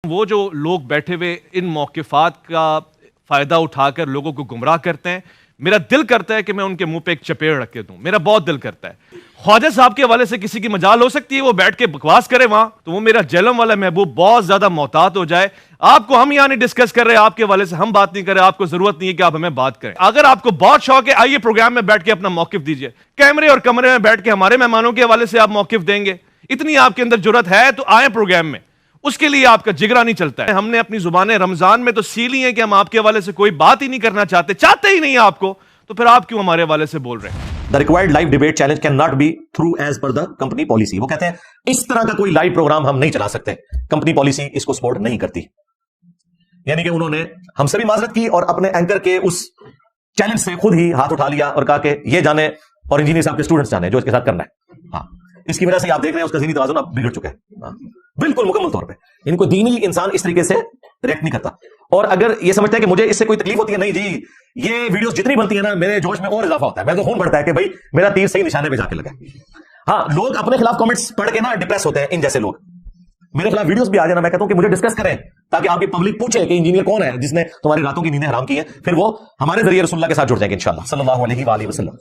وہ جو لوگ بیٹھے ہوئے ان موقفات کا فائدہ اٹھا کر لوگوں کو گمراہ کرتے ہیں، میرا دل کرتا ہے کہ میں ان کے منہ پہ ایک چپیڑ رکھ کے دوں. میرا بہت دل کرتا ہے. خواجہ صاحب کے حوالے سے کسی کی مجال ہو سکتی ہے وہ بیٹھ کے بکواس کرے وہاں، تو وہ میرا جہلم والا محبوب بہت زیادہ محتاط ہو جائے. آپ کو ہم یہاں نہیں ڈسکس کر رہے، آپ کے حوالے سے ہم بات نہیں کر رہے، آپ کو ضرورت نہیں ہے کہ آپ ہمیں بات کریں. اگر آپ کو بہت شوق ہے آئیے پروگرام میں بیٹھ کے اپنا موقف دیجئے. کیمرے اور کمرے میں بیٹھ کے ہمارے مہمانوں کے حوالے سے آپ موقف دیں گے، اتنی آپ کے اندر جرات ہے تو آئیں پروگرام میں. اس کے لیے آپ کا جگرا نہیں چلتا ہے. ہم نے اپنی زبانیں رمضان میں تو سیلی ہیں کہ ہم آپ کے حوالے سے کوئی بات ہی نہیں کرنا چاہتے ہی نہیں آپ کو، تو پھر آپ کیوں ہمارے حوالے سے بول رہے ہیں؟ The required live debate challenge cannot be through as per the company policy. وہ کہتے ہیں اس طرح کا کوئی لائیو پروگرام ہم نہیں چلا سکتے، کمپنی پالیسی اس کو سپورٹ نہیں کرتی. یعنی کہ انہوں نے ہم سے بھی معذرت کی اور اپنے اینکر کے اس چیلنج سے خود ہی ہاتھ اٹھا لیا اور کہا کہ یہ جانے اور انجینئر صاحب کے اسٹوڈنٹس جانے جو اس کے ساتھ کرنا ہے. ہاں، اس کی وجہ سے آپ دیکھ رہے ہیں اس کا ذہنی توازن اب بگڑ چکا ہے بالکل مکمل طور پہ. ان کو دینی انسان اس طریقے سے ریئیکٹ نہیں کرتا. اور اگر یہ سمجھتا ہے کہ مجھے اس سے کوئی تکلیف ہوتی ہے، نہیں جی، یہ ویڈیوز جتنی بنتی ہیں نا میرے جوش میں اور اضافہ ہوتا ہے، میرا تو خون بڑھتا ہے کہ بھائی میرا تیر صحیح نشانے پہ جا کے لگا. ہاں، لوگ اپنے خلاف کامنٹس پڑھ کے نا ڈپریس ہوتے ہیں. ان جیسے لوگ میرے خلاف ویڈیوز بھی آ جانا، میں کہتا ہوں کہ مجھے ڈسکس کریں تاکہ آپ کی پبلک پوچھے کہ انجینئر کون ہے جس نے تمہاری راتوں کی نیندیں حرام کی ہیں، پھر وہ ہمارے ذریعے رسول اللہ کے ساتھ جڑ جائیں گے انشاءاللہ صلی اللہ علیہ وآلہ وسلم.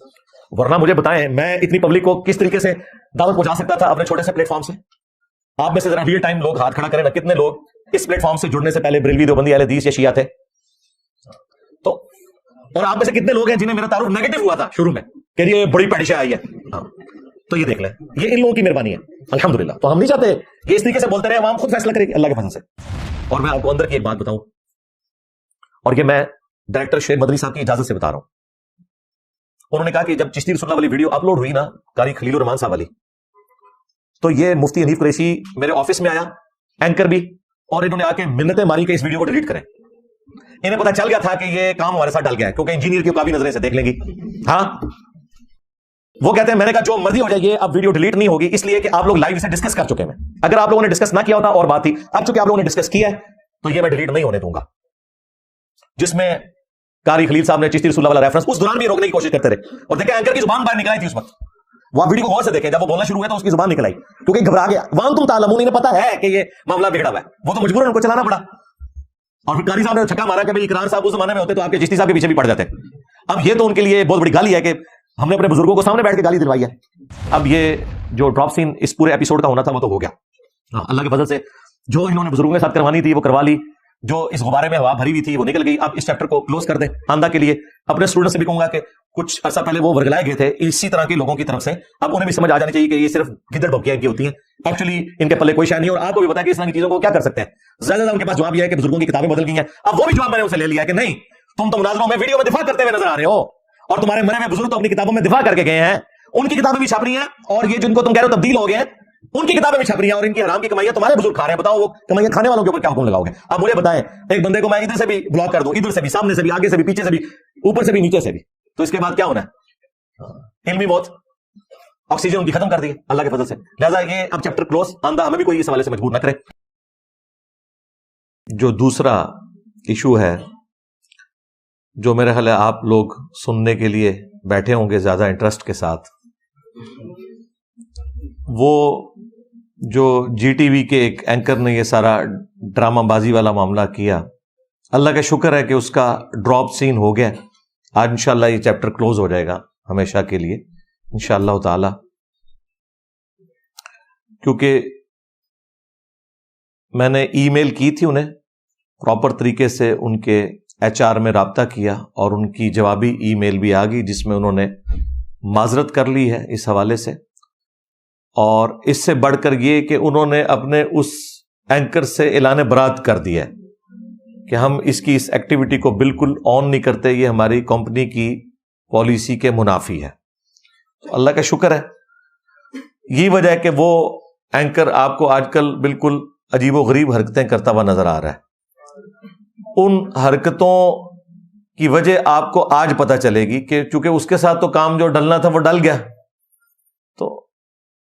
ورنہ مجھے بتائیں میں اتنی پبلک کو کس طریقے سے دعوت پہنچا سکتا تھا اپنے چھوٹے سے پلیٹ فارم سے. آپ میں سے ذرا ریئل ٹائم لوگ ہاتھ کھڑا کریں نا، کتنے لوگ اس پلیٹ فارم سے جڑنے سے پہلے بریلوی دیوبندی اہل حدیث یا شیعہ تھے؟ تو اور آپ میں سے کتنے لوگ ہیں جنہیں میرا تعارف نیگیٹو ہوا تھا شروع میں کہ یہ بڑی پیڑشیں آئی ہے؟ ہاں، تو یہ دیکھ لیں، یہ ان لوگوں کی مہربانی ہے الحمدللہ. تو ہم نہیں چاہتے کہ اس طریقے سے بولتے رہے، عوام خود فیصلہ کرے گی اللہ کے فضل سے. اور میں آپ کو اندر کی ایک بات بتاؤں، اور یہ میں ڈائریکٹر شیخ مدنی صاحب کی اجازت سے بتا رہا ہوں. انہوں نے کہا کہ جب چشتی رسول اللہ والی ویڈیو اپلوڈ ہوئی نا، قاری خلیل الرحمان صاحب والی، تو یہ مفتی حنیف قریشی میرے آفس میں آیا، اینکر بھی، اور انہوں نے آ کے منتیں ماری کہ اس ویڈیو کو ڈیلیٹ کریں. انہیں پتا چل گیا تھا کہ یہ کام ہمارے ساتھ ڈل گیا ہے کیونکہ انجینئر کی کافی نظریں سے دیکھ لیں گی. ہاں، وہ کہتے ہیں میں نے کہا جو مرضی ہو جائے یہ اب ویڈیو ڈیلیٹ نہیں ہوگی، اس لیے کہ آپ لوگ لائیو اسے ڈسکس کر چکے ہیں. اگر آپ لوگوں نے ڈسکس نہ کیا ہوتا اور بات تھی، اب چونکہ آپ لوگوں نے ڈسکس کیا ہے تو یہ میں ڈیلیٹ نہیں ہونے دوں گا. جس میں قاری خلیل صاحب نے چشتی رسول اللہ والا ریفرنس اس دوران بھی روکنے کی کوشش کرتے رہے، اور دیکھیں اینکر کی زبان باہر نکل آئی تھی اس وقت. وہ آپ ویڈیو کو غور سے دیکھیں، جب وہ بولنا شروع ہوا تو اس کی زبان نکل آئی کیونکہ گھبرا گیا. وانتم تعلمون، انہیں پتا ہے کہ یہ معاملہ بگڑا ہوا ہے، وہ تو مجبور ان کو چلانا پڑا. اور پھر قاری صاحب نے چھکا مارا کہ بھائی اقرار صاحب اس زمانے میں ہوتے تو آپ کے چشتی صاحب کے پیچھے بھی پڑ جاتے. اب یہ تو ان کے لیے بہت بڑی گالی ہے کہ ہم نے اپنے بزرگوں کو سامنے بیٹھ کے گالی دلوائی ہے. اب یہ جو ڈراپ سین اس پورے ایپیسوڈ کا ہونا تھا وہ تو ہو گیا اللہ کے فضل سے. جو انہوں نے بزرگوں کے ساتھ کروانی تھی وہ کروا لی، جو اس غبارے میں ہوا بھری ہوئی تھی وہ نکل گئی. اب اس چیپٹر کو کلوز کر دیں آندہ کے لیے. اپنے اسٹوڈنٹ سے بھی کہوں گا کہ کچھ عرصہ پہلے وہ ورگلائے گئے تھے اسی طرح کے لوگوں کی طرف سے، اب انہیں بھی سمجھ آ جانی چاہیے کہ یہ صرف گدڑ بھوکیاں کی ہوتی ہیں، ایکچولی ان کے پلے کوئی شے نہیں. اور آپ کو بھی پتا ہے کہ اس طرح کی چیزوں کو کیا کر سکتے ہیں. زیادہ ان کے پاس جواب یہ ہے کہ بزرگوں کی کتابیں بدل گئی ہیں. اب وہ بھی جواب میں نے اسے لے لیا کہ نہیں، تم تو مناظروں میں ویڈیو میں دفاع کرتے ہوئے نظر آ رہے ہو، اور تمہارے مرے میں بزرگ تو اپنی کتابوں میں دفاع کر کے گئے ہیں، ان کی کتابیں بھی چھپ رہی ہیں، اور یہ جن کو تم کہہ رہے ہو تبدیل ہو گئے ہیں ان کی کتابیں بھی چھپ رہی ہیں، اور ان کی حرام کی کمائیاں تمہارے بزرگ کھا رہے ہیں. بتاؤ وہ کمائیاں کھانے والوں کے اوپر کیا حکم لگاؤ گے؟ اب مجھے بتائیں، ایک بندے کو میں ادھر سے بھی بلاک کر دوں، ادھر سے بھی، سامنے سے بھی، آگے سے بھی، پیچھے سے بھی، اوپر سے بھی، نیچے سے بھی، تو اس کے بعد کیا ہونا ہے؟ علمی موت. آکسیجن ان کی ختم کر دی اللہ کے فضل سے. لہٰذا یہ اب چیپٹر کلوز. آندہ ہمیں بھی کوئی اس حوالے سے مجبور نہ کرے. جو دوسرا ایشو ہے جو میرے خیال ہے آپ لوگ سننے کے لیے بیٹھے ہوں گے زیادہ انٹرسٹ کے ساتھ، وہ جو جی ٹی وی کے ایک اینکر نے یہ سارا ڈرامہ بازی والا معاملہ کیا، اللہ کا شکر ہے کہ اس کا ڈراپ سین ہو گیا. آج انشاءاللہ یہ چیپٹر کلوز ہو جائے گا ہمیشہ کے لیے انشاءاللہ تعالی. کیونکہ میں نے ای میل کی تھی انہیں، پراپر طریقے سے ان کے ایچ آر میں رابطہ کیا، اور ان کی جوابی ای میل بھی آ گئی جس میں انہوں نے معذرت کر لی ہے اس حوالے سے. اور اس سے بڑھ کر یہ کہ انہوں نے اپنے اس اینکر سے اعلان برات کر دیا ہے کہ ہم اس کی اس ایکٹیویٹی کو بالکل آن نہیں کرتے، یہ ہماری کمپنی کی پالیسی کے منافی ہے. تو اللہ کا شکر ہے. یہی وجہ ہے کہ وہ اینکر آپ کو آج کل بالکل عجیب و غریب حرکتیں کرتا ہوا نظر آ رہا ہے. ان حرکتوں کی وجہ آپ کو آج پتہ چلے گی کہ چونکہ اس کے ساتھ تو کام جو ڈلنا تھا وہ ڈل گیا، تو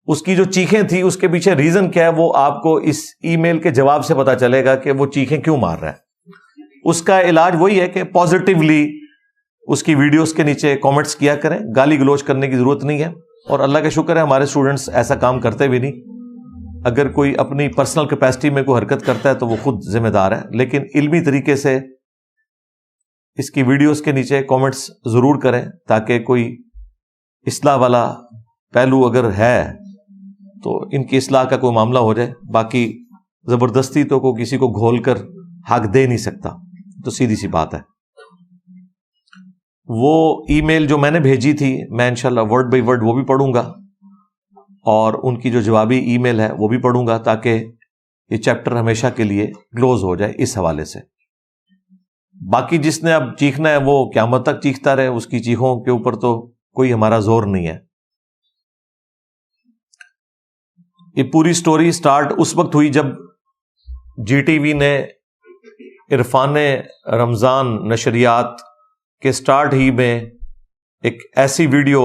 اس کی جو چیخیں تھی اس کے پیچھے ریزن کیا ہے وہ آپ کو اس ای میل کے جواب سے پتہ چلے گا کہ وہ چیخیں کیوں مار رہا ہے. اس کا علاج وہی ہے کہ پازیٹیولی اس کی ویڈیوز کے نیچے کامنٹس کیا کریں، گالی گلوچ کرنے کی ضرورت نہیں ہے. اور اللہ کا شکر ہے ہمارے اسٹوڈنٹس ایسا کام کرتے بھی نہیں. اگر کوئی اپنی پرسنل کیپیسٹی میں کوئی حرکت کرتا ہے تو وہ خود ذمہ دار ہے، لیکن علمی طریقے سے اس کی ویڈیوز کے نیچے کامنٹس ضرور کریں تاکہ کوئی اصلاح والا پہلو اگر ہے تو ان کی اصلاح کا کوئی معاملہ ہو جائے. باقی زبردستی تو کوئی کسی کو گھول کر حق دے نہیں سکتا، تو سیدھی سی بات ہے. وہ ای میل جو میں نے بھیجی تھی میں انشاءاللہ ورڈ بائی ورڈ وہ بھی پڑھوں گا، اور ان کی جو جوابی ای میل ہے وہ بھی پڑھوں گا تاکہ یہ چیپٹر ہمیشہ کے لیے کلوز ہو جائے اس حوالے سے. باقی جس نے اب چیخنا ہے وہ قیامت تک چیختا رہے، اس کی چیخوں کے اوپر تو کوئی ہمارا زور نہیں ہے. یہ پوری سٹوری سٹارٹ اس وقت ہوئی جب جی ٹی وی نے عرفان رمضان نشریات کے سٹارٹ ہی میں ایک ایسی ویڈیو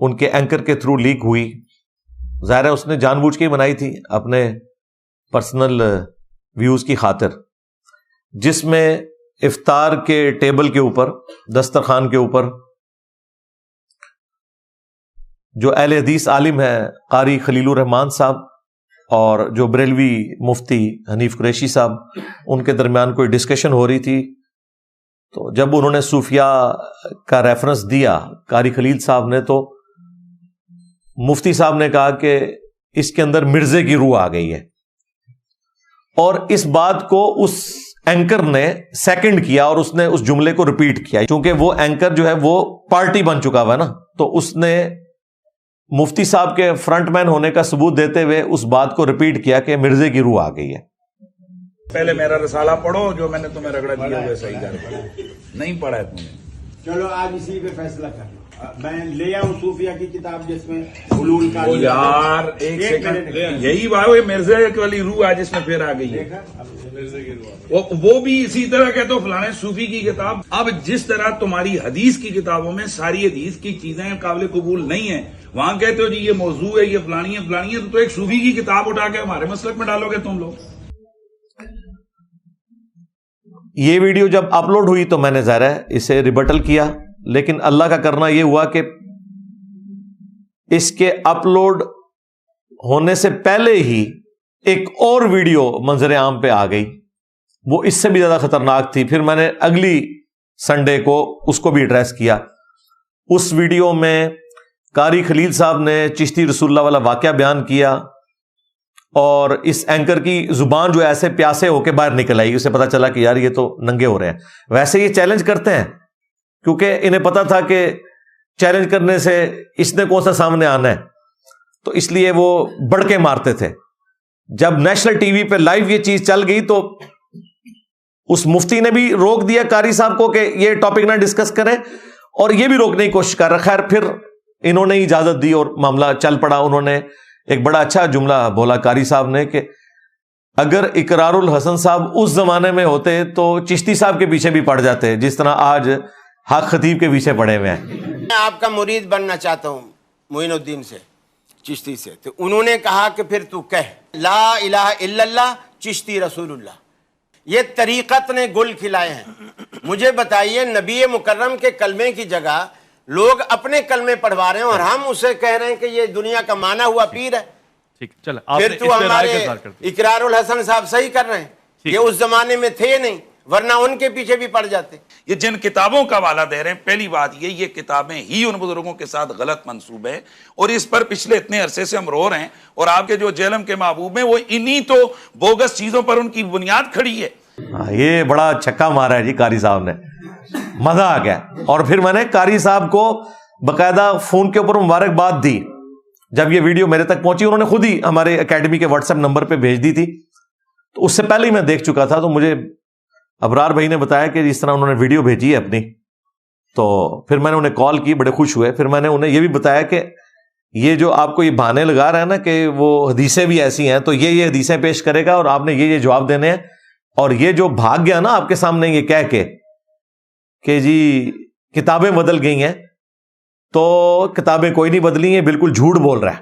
ان کے اینکر کے تھرو لیک ہوئی. ظاہر ہے اس نے جان بوجھ کے بنائی تھی اپنے پرسنل ویوز کی خاطر، جس میں افطار کے ٹیبل کے اوپر، دسترخوان کے اوپر جو اہل حدیث عالم ہے قاری خلیل الرحمان صاحب اور جو بریلوی مفتی حنیف قریشی صاحب، ان کے درمیان کوئی ڈسکشن ہو رہی تھی. تو جب انہوں نے صوفیاء کا ریفرنس دیا قاری خلیل صاحب نے، تو مفتی صاحب نے کہا کہ اس کے اندر مرزے کی روح آ گئی ہے، اور اس بات کو اس اینکر نے سیکنڈ کیا اور اس نے اس جملے کو ریپیٹ کیا. چونکہ وہ اینکر جو ہے وہ پارٹی بن چکا ہوا ہے نا، تو اس نے مفتی صاحب کے فرنٹ مین ہونے کا ثبوت دیتے ہوئے اس بات کو ریپیٹ کیا کہ مرزے کی روح آ گئی ہے. پہلے میرا رسالہ پڑھو، جو میں نے تمہیں رگڑا دیا وہ صحیح کر نہیں پڑھا ہے تم نے. چلو آج اسی پہ فیصلہ کر لو. میں لے آؤں صوفیہ کی کتاب جس میں حلول کا یار ایک سیکنڈ، یہی بات ہے مرزا والی روح آج اس میں پھر آ گئی ہے. وہ بھی اسی طرح کہتے ہو فلانے صوفی کی کتاب. اب جس طرح تمہاری حدیث کی کتابوں میں ساری حدیث کی چیزیں قابل قبول نہیں ہیں، وہاں کہتے ہو جی یہ موضوع ہے، یہ فلانی ہے فلانی ہے، تو ایک صوفی کی کتاب اٹھا کے ہمارے مسلک میں ڈالو گے تم لوگ. یہ ویڈیو جب اپلوڈ ہوئی تو میں نے ظاہر ہے اسے ریبٹل کیا، لیکن اللہ کا کرنا یہ ہوا کہ اس کے اپلوڈ ہونے سے پہلے ہی ایک اور ویڈیو منظر عام پہ آ گئی، وہ اس سے بھی زیادہ خطرناک تھی. پھر میں نے اگلی سنڈے کو اس کو بھی ایڈریس کیا. اس ویڈیو میں قاری خلیل صاحب نے چشتی رسول اللہ والا واقعہ بیان کیا، اور اس اینکر کی زبان جو ایسے پیاسے ہو کے باہر نکل آئی. اسے پتا چلا کہ یار یہ تو ننگے ہو رہے ہیں. ویسے یہ چیلنج کرتے ہیں کیونکہ انہیں پتا تھا کہ چیلنج کرنے سے اس نے کون سا سامنے آنا ہے، تو اس لیے وہ بڑھ کے مارتے تھے. جب نیشنل ٹی وی پہ لائیو یہ چیز چل گئی تو اس مفتی نے بھی روک دیا قاری صاحب کو کہ یہ ٹاپک نہ ڈسکس کریں، اور یہ بھی روکنے کی کوشش کر رہا. خیر پھر انہوں نے اجازت دی اور معاملہ چل پڑا. انہوں نے ایک بڑا اچھا جملہ بولا قاری صاحب نے کہ اگر اقرار الحسن صاحب اس زمانے میں ہوتے تو چشتی صاحب کے پیچھے بھی پڑ جاتے جس طرح آج حق خطیب کے پیچھے پڑے ہوئے ہیں. میں آپ کا مرید بننا چاہتا ہوں معین الدین سے، چشتی سے. تو انہوں نے کہا کہ پھر تو کہہ لا الہ الا اللہ چشتی رسول اللہ. یہ طریقت نے گل کھلائے ہیں. مجھے بتائیے نبی مکرم کے کلمے کی جگہ لوگ اپنے کلمے پڑھوا رہے ہیں اور ہم اسے کہہ رہے ہیں کہ یہ دنیا کا مانا ہوا پیر ہے. پھر تو ہمارے اقرار الحسن صاحب صحیح کر رہے ہیں. یہ اس زمانے میں تھے نہیں، ورنہ ان کے پیچھے بھی پڑ جاتے. یہ جن کتابوں کا حوالہ دے رہے ہیں، پہلی بات یہ کتابیں ہی ان بزرگوں کے ساتھ غلط منسوب ہے، اور اس پر پچھلے اتنے عرصے سے ہم رو رہے ہیں. اور آپ کے جو جہلم کے محبوب ہیں وہ انہی تو بوگس چیزوں پر ان کی بنیاد کھڑی ہے. یہ بڑا چھکا مارا ہے جی قاری صاحب نے، مزہ آ گیا. اور پھر میں نے قاری صاحب کو باقاعدہ فون کے اوپر مبارکباد دی. جب یہ ویڈیو میرے تک پہنچی انہوں نے خود ہی ہمارے اکیڈمی کے واٹس ایپ نمبر پہ بھیج دی تھی، تو اس سے پہلے ہی میں دیکھ چکا تھا. تو مجھے ابرار بھائی نے بتایا کہ جس طرح انہوں نے ویڈیو بھیجی ہے اپنی، تو پھر میں نے انہیں کال کی، بڑے خوش ہوئے. پھر میں نے انہیں یہ بھی بتایا کہ یہ جو آپ کو یہ بہانے لگا رہا ہے نا کہ وہ حدیثیں بھی ایسی ہیں، تو یہ حدیثیں پیش کرے گا اور آپ نے یہ جواب دینے ہیں. اور یہ جو بھاگ گیا نا آپ کے سامنے یہ کہہ کے کہ جی کتابیں بدل گئی ہیں، تو کتابیں کوئی نہیں بدلی ہیں، بالکل جھوٹ بول رہا ہے.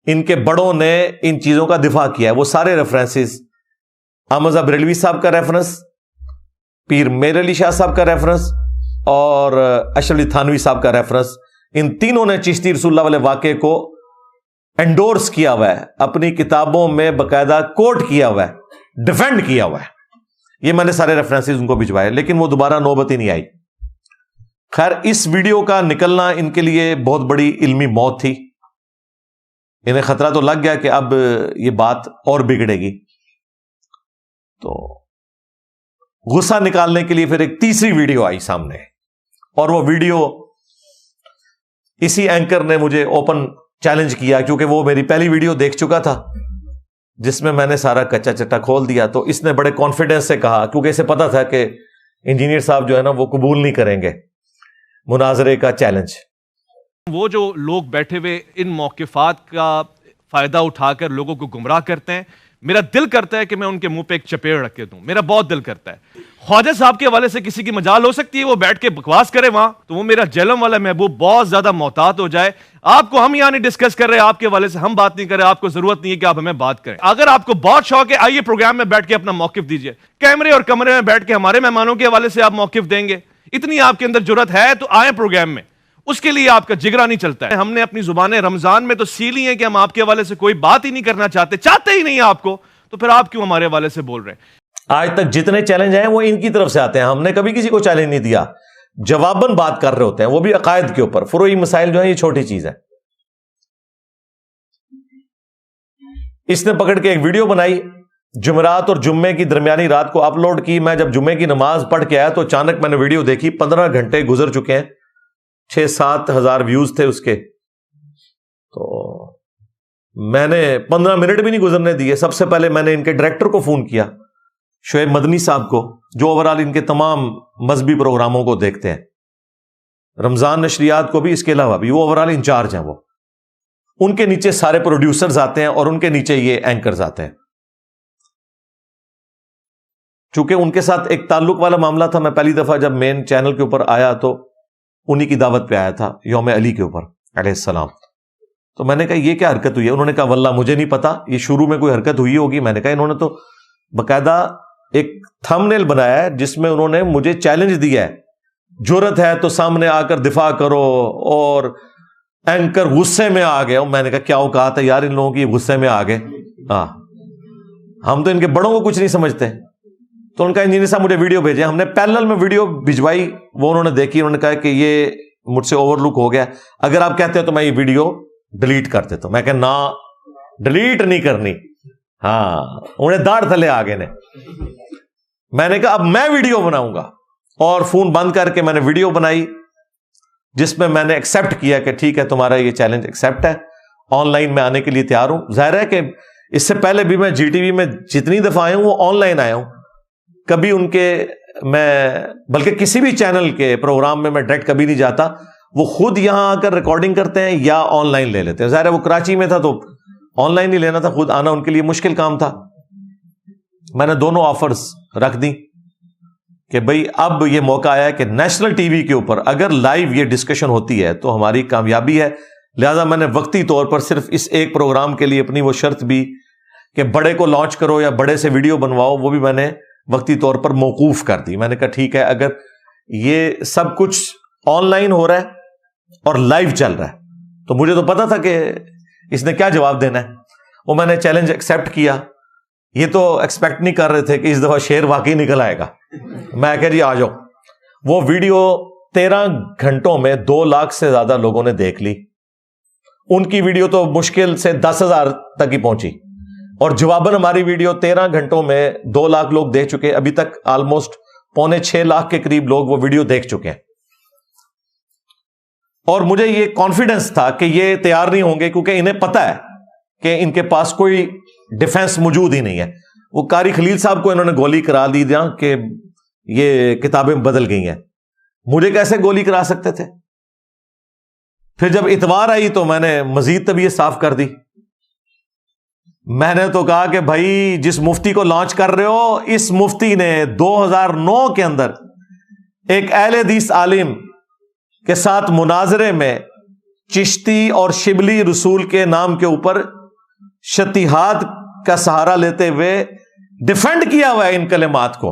ان کے بڑوں نے ان چیزوں کا دفاع کیا ہے. وہ سارے ریفرنسز، احمد بریلوی صاحب کا ریفرنس، پیر میر علی شاہ صاحب کا ریفرنس، اور اشرف علی تھانوی صاحب کا ریفرنس، ان تینوں نے چشتی رسول اللہ والے واقعے کو انڈورس کیا ہوا ہے, اپنی کتابوں میں باقاعدہ کوٹ کیا ہوا ہے, ڈیفینڈ کیا ہوا ہے. یہ میں نے سارے ریفرنسز ان کو بھجوائے, لیکن وہ دوبارہ نوبت ہی نہیں آئی. خیر, اس ویڈیو کا نکلنا ان کے لیے بہت بڑی علمی موت تھی. انہیں خطرہ تو لگ گیا کہ اب یہ بات اور بگڑے گی, تو غصہ نکالنے کے لیے پھر ایک تیسری ویڈیو آئی سامنے, اور وہ ویڈیو اسی اینکر نے مجھے اوپن چیلنج کیا, کیونکہ وہ میری پہلی ویڈیو دیکھ چکا تھا جس میں میں نے سارا کچا چٹا کھول دیا. تو اس نے بڑے کانفیڈنس سے کہا, کیونکہ اسے پتا تھا کہ انجینئر صاحب جو ہے نا وہ قبول نہیں کریں گے مناظرے کا چیلنج. وہ جو لوگ بیٹھے ہوئے ان موقفات کا فائدہ اٹھا کر لوگوں کو گمراہ کرتے ہیں, میرا دل کرتا ہے کہ میں ان کے منہ پہ ایک چپیڑ رکھ کے دوں. میرا بہت دل کرتا ہے. خواجہ صاحب کے حوالے سے کسی کی مجال ہو سکتی ہے وہ بیٹھ کے بکواس کرے وہاں, تو وہ میرا جہلم والا محبوب بہت زیادہ محتاط ہو جائے. آپ کو ہم یہاں نہیں ڈسکس کر رہے, آپ کے حوالے سے ہم بات نہیں کر رہے, آپ کو ضرورت نہیں ہے کہ آپ ہمیں بات کریں. اگر آپ کو بہت شوق ہے, آئیے پروگرام میں بیٹھ کے اپنا موقف دیجئے. کیمرے اور کمرے میں بیٹھ کے ہمارے مہمانوں کے حوالے سے آپ موقف دیں گے, اتنی آپ کے اندر جرت ہے تو آئیں پروگرام میں. اس کے لیے آپ کا جگرا نہیں چلتا ہے. ہم نے اپنی زبانیں رمضان میں تو سیلی ہیں کہ ہم آپ کے حوالے سے کوئی بات ہی نہیں کرنا چاہتے ہی نہیں آپ کو, تو پھر آپ کیوں ہمارے حوالے سے بول رہے ہیں؟ آج تک جتنے چیلنج ہیں وہ ان کی طرف سے آتے ہیں, ہم نے کبھی کسی کو چیلنج نہیں دیا. جواباً بات کر رہے ہوتے ہیں, وہ بھی عقائد کے اوپر. فروعی مسائل جو ہیں یہ چھوٹی چیز ہے. اس نے پکڑ کے ایک ویڈیو بنائی, جمعرات اور جمعے کی درمیانی رات کو اپلوڈ کی. میں جب جمعے کی نماز پڑھ کے آیا تو اچانک میں نے ویڈیو دیکھی, 15 گھنٹے گزر چکے ہیں, 6-7 ہزار ویوز تھے اس کے. تو میں نے 15 منٹ بھی نہیں گزرنے دیے. سب سے پہلے میں نے ان کے ڈائریکٹر کو فون کیا, شعیب مدنی صاحب کو, جو اوورال ان کے تمام مذہبی پروگراموں کو دیکھتے ہیں, رمضان نشریات کو بھی, اس کے علاوہ بھی وہ اوورال انچارج ہیں. وہ ان کے نیچے سارے پروڈیوسرز آتے ہیں اور ان کے نیچے یہ اینکرز آتے ہیں. چونکہ ان کے ساتھ ایک تعلق والا معاملہ تھا, میں پہلی دفعہ جب مین چینل کے اوپر آیا تو انہی کی دعوت پہ آیا تھا, یوم علی کے اوپر علیہ السلام. تو میں نے کہا یہ کیا حرکت ہوئی ہے؟ انہوں نے کہا واللہ مجھے نہیں پتا, یہ شروع میں کوئی حرکت ہوئی ہوگی. میں نے کہا انہوں نے تو باقاعدہ ایک تھمبنیل بنایا ہے جس میں انہوں نے مجھے چیلنج دیا ہے, جرت ہے تو سامنے آ کر دفاع کرو, اور اینکر غصے میں آ گئے. میں نے کہا کیا اوقات ہے یار ان لوگوں کی غصے میں آ گئے, ہاں ہم تو ان کے بڑوں کو کچھ نہیں سمجھتے. تو ان کا انجینئر صاحب مجھے ویڈیو بھیجے, ہم نے پیرلل میں ویڈیو بھجوائی, وہ انہوں نے دیکھی, انہوں نے کہا کہ یہ مجھ سے اوور لک ہو گیا, اگر آپ کہتے ہو تو میں یہ ویڈیو ڈیلیٹ کر دیتا ہوں. میں کہ نہ ڈیلیٹ نہیں کرنی. ہاں انہیں داڑھ تھلے آ گئے نے. میں نے کہا اب میں ویڈیو بناؤں گا, اور فون بند کر کے میں نے ویڈیو بنائی جس میں نے ایکسپٹ کیا کہ ٹھیک ہے تمہارا یہ چیلنج ایکسپٹ ہے, آن لائن میں آنے کے لیے تیار ہوں. ظاہر ہے کہ اس سے پہلے بھی میں جی ٹی وی میں جتنی دفعہ آیا ہوں وہ آن لائن آیا ہوں, کبھی ان کے میں بلکہ کسی بھی چینل کے پروگرام میں ڈائریکٹ کبھی نہیں جاتا. وہ خود یہاں آ کر ریکارڈنگ کرتے ہیں یا آن لائن لے لیتے ہیں. ظاہر ہے وہ کراچی میں تھا تو آن لائن ہی لینا تھا, خود آنا ان کے لیے مشکل کام تھا. میں نے دونوں آفرز رکھ دی کہ بھئی اب یہ موقع آیا ہے کہ نیشنل ٹی وی کے اوپر اگر لائیو یہ ڈسکشن ہوتی ہے تو ہماری کامیابی ہے. لہذا میں نے وقتی طور پر صرف اس ایک پروگرام کے لیے اپنی وہ شرط بھی کہ بڑے کو لانچ کرو یا بڑے سے ویڈیو بنواؤ, وہ بھی میں نے وقتی طور پر موقوف کر دی. میں نے کہا ٹھیک ہے اگر یہ سب کچھ آن لائن ہو رہا ہے اور لائیو چل رہا ہے تو مجھے تو پتا تھا کہ اس نے کیا جواب دینا ہے. وہ میں نے چیلنج ایکسپٹ کیا. یہ تو ایکسپیکٹ نہیں کر رہے تھے کہ اس دفعہ شیر واقعی نکل آئے گا. میں کہا جی آ جاؤ. وہ ویڈیو 13 گھنٹوں میں 2 لاکھ سے زیادہ لوگوں نے دیکھ لی. ان کی ویڈیو تو مشکل سے 10,000 تک ہی پہنچی, اور جواباً ہماری ویڈیو 13 گھنٹوں میں 2 لاکھ لوگ دیکھ چکے. ابھی تک آلموسٹ 5.25 لاکھ کے قریب لوگ وہ ویڈیو دیکھ چکے ہیں. اور مجھے یہ کانفیڈنس تھا کہ یہ تیار نہیں ہوں گے, کیونکہ انہیں پتا ہے کہ ان کے پاس کوئی ڈیفenس موجود ہی نہیں ہے. وہ قاری خلیل صاحب کو انہوں نے گولی کرا دی کہ یہ کتابیں بدل گئی ہیں. مجھے کیسے گولی کرا سکتے تھے؟ پھر جب اتوار آئی تو میں نے مزید طبیعت صاف کر دی. میں نے تو کہا کہ بھائی جس مفتی کو لانچ کر رہے ہو, اس مفتی نے 2009 کے اندر ایک اہل حدیث عالم کے ساتھ مناظرے میں چشتی اور شبلی رسول کے نام کے اوپر شتیہات کا سہارا لیتے ہوئے ڈیفینڈ کیا ہوا ہے ان کلمات کو.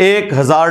1000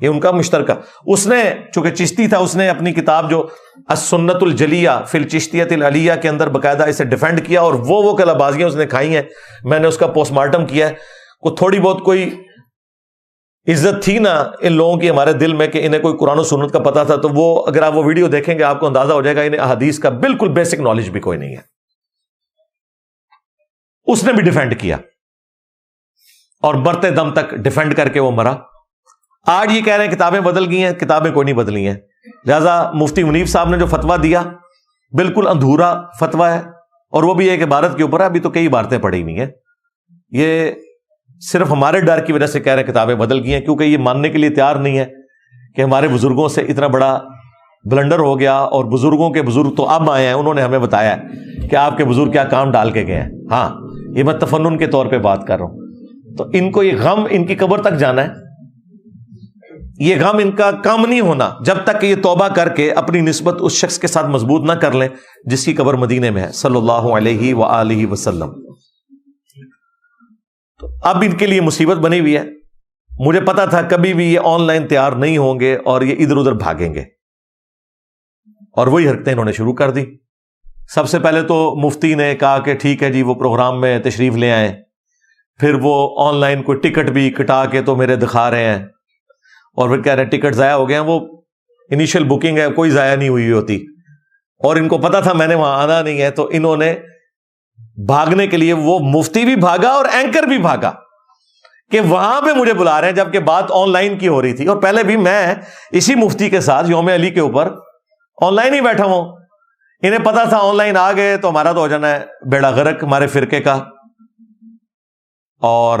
یہ ان کا مشترکہ. اس نے چونکہ چشتی تھا, اس نے اپنی کتاب جو السنت الجلیہ فی الچشتیۃ العلیہ کے اندر باقاعدہ اسے ڈیفینڈ کیا, اور وہ کلا بازیاں اس نے کھائی ہیں. میں نے اس کا پوسٹ مارٹم کیا ہے. کو تھوڑی بہت کوئی عزت تھی نا ان لوگوں کی ہمارے دل میں کہ انہیں کوئی قرآن و سنت کا پتہ تھا, تو وہ اگر آپ وہ ویڈیو دیکھیں گے آپ کو اندازہ ہو جائے گا انہیں احادیث کا بالکل بیسک نالج بھی کوئی نہیں ہے. اس نے بھی ڈیفینڈ کیا اور مرتے دم تک ڈیفینڈ کر کے وہ مرا. آج یہ کہہ رہے ہیں کتابیں بدل گئی ہیں, کتابیں کوئی نہیں بدلی ہیں. لہذا مفتی منیف صاحب نے جو فتویٰ دیا بالکل ادھورا فتویٰ ہے, اور وہ بھی ایک عبارت کے اوپر ہے, ابھی تو کئی عبارتیں پڑھی ہوئی ہیں. یہ صرف ہمارے ڈر کی وجہ سے کہہ رہے ہیں کتابیں بدل گئی ہیں, کیونکہ یہ ماننے کے لیے تیار نہیں ہے کہ ہمارے بزرگوں سے اتنا بڑا بلنڈر ہو گیا, اور بزرگوں کے بزرگ تو اب آئے ہیں, انہوں نے ہمیں بتایا ہے کہ آپ کے بزرگ کیا کام ڈال کے گئے ہیں. ہاں یہ میں تفنن کے طور پہ بات کر رہا ہوں. تو ان کو یہ غم ان کی قبر تک جانا ہے, یہ غم ان کا کم نہیں ہونا جب تک کہ یہ توبہ کر کے اپنی نسبت اس شخص کے ساتھ مضبوط نہ کر لیں جس کی قبر مدینے میں ہے صلی اللہ علیہ وآلہ وسلم. تو اب ان کے لیے مصیبت بنی ہوئی ہے. مجھے پتا تھا کبھی بھی یہ آن لائن تیار نہیں ہوں گے اور یہ ادھر ادھر بھاگیں گے, اور وہی حرکتیں انہوں نے شروع کر دی. سب سے پہلے تو مفتی نے کہا کہ ٹھیک ہے جی وہ پروگرام میں تشریف لے آئیں, پھر وہ آن لائن کوئی ٹکٹ بھی کٹا کے تو میرے دکھا رہے ہیں, اور پھر کہہ رہے ہیں ٹکٹ ضائع ہو گئے ہیں. وہ انیشل بکنگ ہے, کوئی ضائع نہیں ہوئی ہوتی, اور ان کو پتا تھا میں نے وہاں آنا نہیں ہے, تو انہوں نے بھاگنے کے لیے وہ مفتی بھی بھاگا اور اینکر بھی بھاگا کہ وہاں پہ مجھے بلا رہے ہیں, جبکہ بات آن لائن کی ہو رہی تھی. اور پہلے بھی میں اسی مفتی کے ساتھ یوم علی کے اوپر آن لائن ہی بیٹھا ہوں. انہیں پتا تھا آن لائن آ گئے تو ہمارا تو ہو جانا ہے بیڑا غرق ہمارے فرقے کا. اور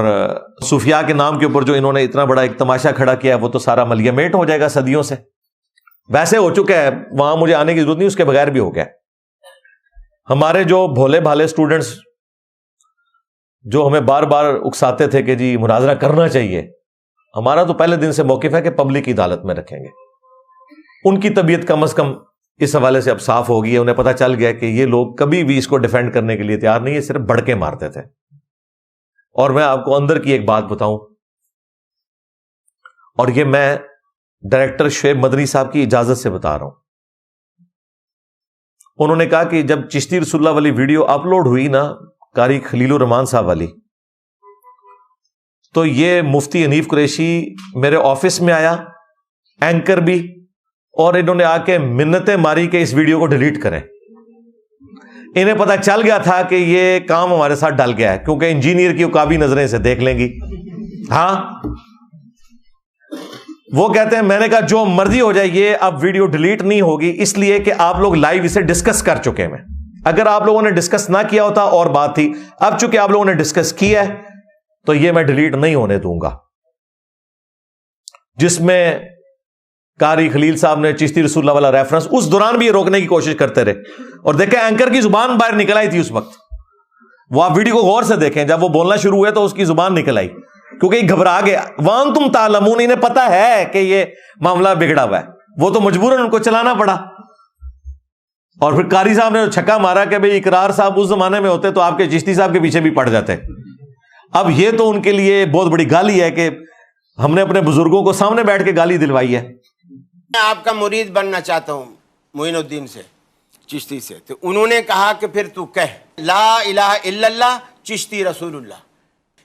صوفیاء کے نام کے اوپر جو انہوں نے اتنا بڑا ایک تماشا کھڑا کیا ہے وہ تو سارا ملیمیٹ ہو جائے گا صدیوں سے. ویسے ہو چکا ہے, وہاں مجھے آنے کی ضرورت نہیں, اس کے بغیر بھی ہو گیا. ہمارے جو بھولے بھالے اسٹوڈنٹس جو ہمیں بار بار اکساتے تھے کہ جی مناظرہ کرنا چاہیے, ہمارا تو پہلے دن سے موقف ہے کہ پبلک کی عدالت میں رکھیں گے. ان کی طبیعت کم از کم اس حوالے سے اب صاف ہو گئی ہے, انہیں پتہ چل گیا کہ یہ لوگ کبھی بھی اس کو ڈیفینڈ کرنے کے لیے تیار نہیں ہے, صرف بڑکے مارتے تھے. اور میں آپ کو اندر کی ایک بات بتاؤں, اور یہ میں ڈائریکٹر شعیب مدنی صاحب کی اجازت سے بتا رہا ہوں. انہوں نے کہا کہ جب چشتی رسول اللہ والی ویڈیو اپلوڈ ہوئی نا قاری خلیل الرحمان صاحب والی, تو یہ مفتی حنیف قریشی میرے آفس میں آیا, اینکر بھی, اور انہوں نے آ کے منتیں ماری کہ اس ویڈیو کو ڈیلیٹ کریں. انہیں پتا چل گیا تھا کہ یہ کام ہمارے ساتھ ڈل گیا ہے, کیونکہ انجینئر کی عقابی نظریں سے دیکھ لیں گی. ہاں وہ کہتے ہیں میں نے کہا جو مرضی ہو جائے یہ اب ویڈیو ڈیلیٹ نہیں ہوگی, اس لیے کہ آپ لوگ لائیو اسے ڈسکس کر چکے ہیں. اگر آپ لوگوں نے ڈسکس نہ کیا ہوتا اور بات تھی, اب چونکہ آپ لوگوں نے ڈسکس کیا ہے تو یہ میں ڈیلیٹ نہیں ہونے دوں گا. جس میں قاری خلیل صاحب نے چشتی رسول اللہ والا ریفرنس اس دوران بھی یہ روکنے کی کوشش کرتے رہے, اور دیکھیں اینکر کی زبان باہر نکل آئی تھی اس وقت. وہ آپ ویڈیو کو غور سے دیکھیں, جب وہ بولنا شروع ہوئے تو اس کی زبان نکل آئی, کیونکہ یہ گھبرا گیا. وانتم تعلمون, انہیں پتا ہے کہ یہ معاملہ بگڑا ہوا ہے, وہ تو مجبوراً ان کو چلانا پڑا. اور پھر قاری صاحب نے چھکا مارا کہ بھئی اقرار صاحب اس زمانے میں ہوتے تو آپ کے چشتی صاحب کے پیچھے بھی پڑ جاتے. اب یہ تو ان کے لیے بہت بڑی گالی ہے کہ ہم نے اپنے بزرگوں کو سامنے بیٹھ کے گالی دلوائی ہے. میں آپ کا مرید بننا چاہتا ہوں معین الدین سے, چشتی سے. تو انہوں نے کہا کہ پھر تو کہہ لا الہ الا اللہ چشتی رسول اللہ.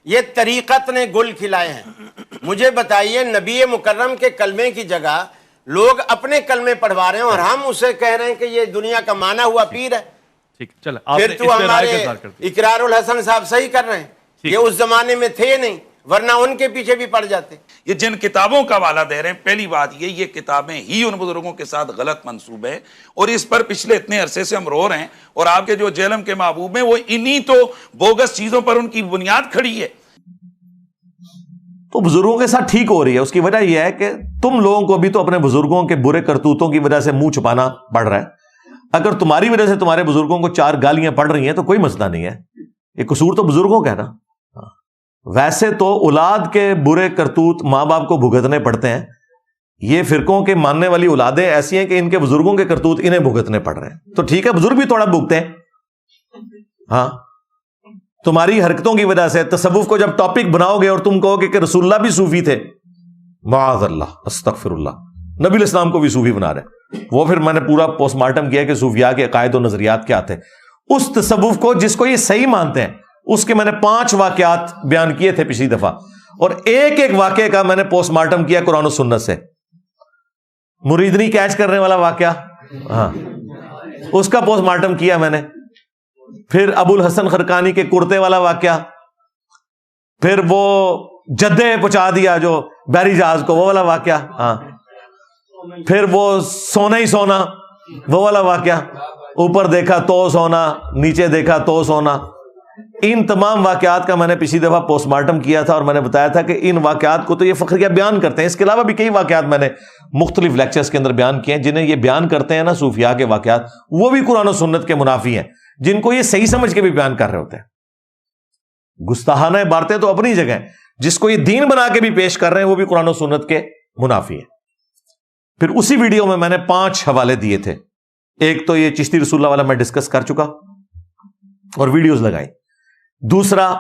یہ طریقت نے گل کھلائے ہیں. مجھے بتائیے نبی مکرم کے کلمے کی جگہ لوگ اپنے کلمے پڑھوا رہے ہیں, اور ہم اسے کہہ رہے ہیں کہ یہ دنیا کا مانا ہوا پیر ہے. پھر تو ہمارے اقرار الحسن صاحب صحیح کر رہے ہیں, یہ اس زمانے میں تھے نہیں, ورنہ ان کے پیچھے بھی پڑ جاتے. یہ جن کتابوں کا حوالہ دے رہے ہیں, پہلی بات یہ کتابیں ہی ان بزرگوں کے ساتھ غلط منسوب ہے, اور اس پر پچھلے اتنے عرصے سے ہم رو رہے ہیں. اور آپ کے جو جیلم کے محبوب ہیں وہ انہی تو بوگس چیزوں پر ان کی بنیاد کھڑی ہے. تو بزرگوں کے ساتھ ٹھیک ہو رہی ہے. اس کی وجہ یہ ہے کہ تم لوگوں کو بھی تو اپنے بزرگوں کے برے کرتوتوں کی وجہ سے منہ چھپانا پڑ رہا ہے. اگر تمہاری وجہ سے تمہارے بزرگوں کو 4 گالیاں پڑ رہی ہیں تو کوئی مسئلہ نہیں ہے, یہ قصور تو بزرگوں کا ہے نا. ویسے تو اولاد کے برے کرتوت ماں باپ کو بھگتنے پڑتے ہیں. یہ فرقوں کے ماننے والی اولادیں ایسی ہیں کہ ان کے بزرگوں کے کرتوت انہیں بھگتنے پڑ رہے ہیں. تو ٹھیک ہے بزرگ بھی تھوڑا بھگتے ہیں. ہاں تمہاری حرکتوں کی وجہ سے تصوف کو جب ٹاپک بناؤ گے اور تم کہو گے کہ رسول اللہ بھی صوفی تھے, معاذ اللہ استغفر اللہ، نبی الاسلام کو بھی صوفی بنا رہے ہیں۔ وہ پھر میں نے پورا پوسٹ مارٹم کیا کہ صوفیاء کے عقائد و نظریات کیا تھے، اس تصوف کو جس کو یہ صحیح مانتے ہیں اس کے میں نے 5 واقعات بیان کیے تھے پچھلی دفعہ، اور ایک ایک واقعے کا میں نے پوسٹ مارٹم کیا قرآن و سنت سے۔ مریدنی کیچ کرنے والا واقعہ، ہاں اس کا پوسٹ مارٹم کیا میں نے، پھر ابو الحسن خرقانی کے کرتے والا واقعہ، پھر وہ جدے پہنچا دیا جو بحری جہاز کو وہ والا واقعہ، ہاں پھر وہ سونا ہی سونا وہ والا واقعہ، اوپر دیکھا تو سونا نیچے دیکھا تو سونا۔ ان تمام واقعات کا میں نے پچھلی دفعہ پوسٹ مارٹم کیا تھا، اور میں نے بتایا تھا کہ ان واقعات کو تو یہ فخریہ بیان کرتے ہیں، اس کے علاوہ بھی کئی واقعات میں نے مختلف لیکچرز کے اندر بیان کیے ہیں، جنہیں یہ بیان کرتے ہیں نا صوفیاء کے واقعات، وہ بھی قرآن و سنت کے منافی ہیں، جن کو یہ صحیح سمجھ کے بھی بیان کر رہے ہوتے ہیں۔ گستاخانہ عبارتیں تو اپنی جگہ ہیں، جس کو یہ دین بنا کے بھی پیش کر رہے ہیں وہ بھی قرآن و سنت کے منافی ہیں۔ پھر اسی ویڈیو میں نے 5 حوالے دیے تھے، ایک تو یہ چشتی رسول اللہ والا میں ڈسکس کر چکا اور ویڈیوز لگائی، دوسرا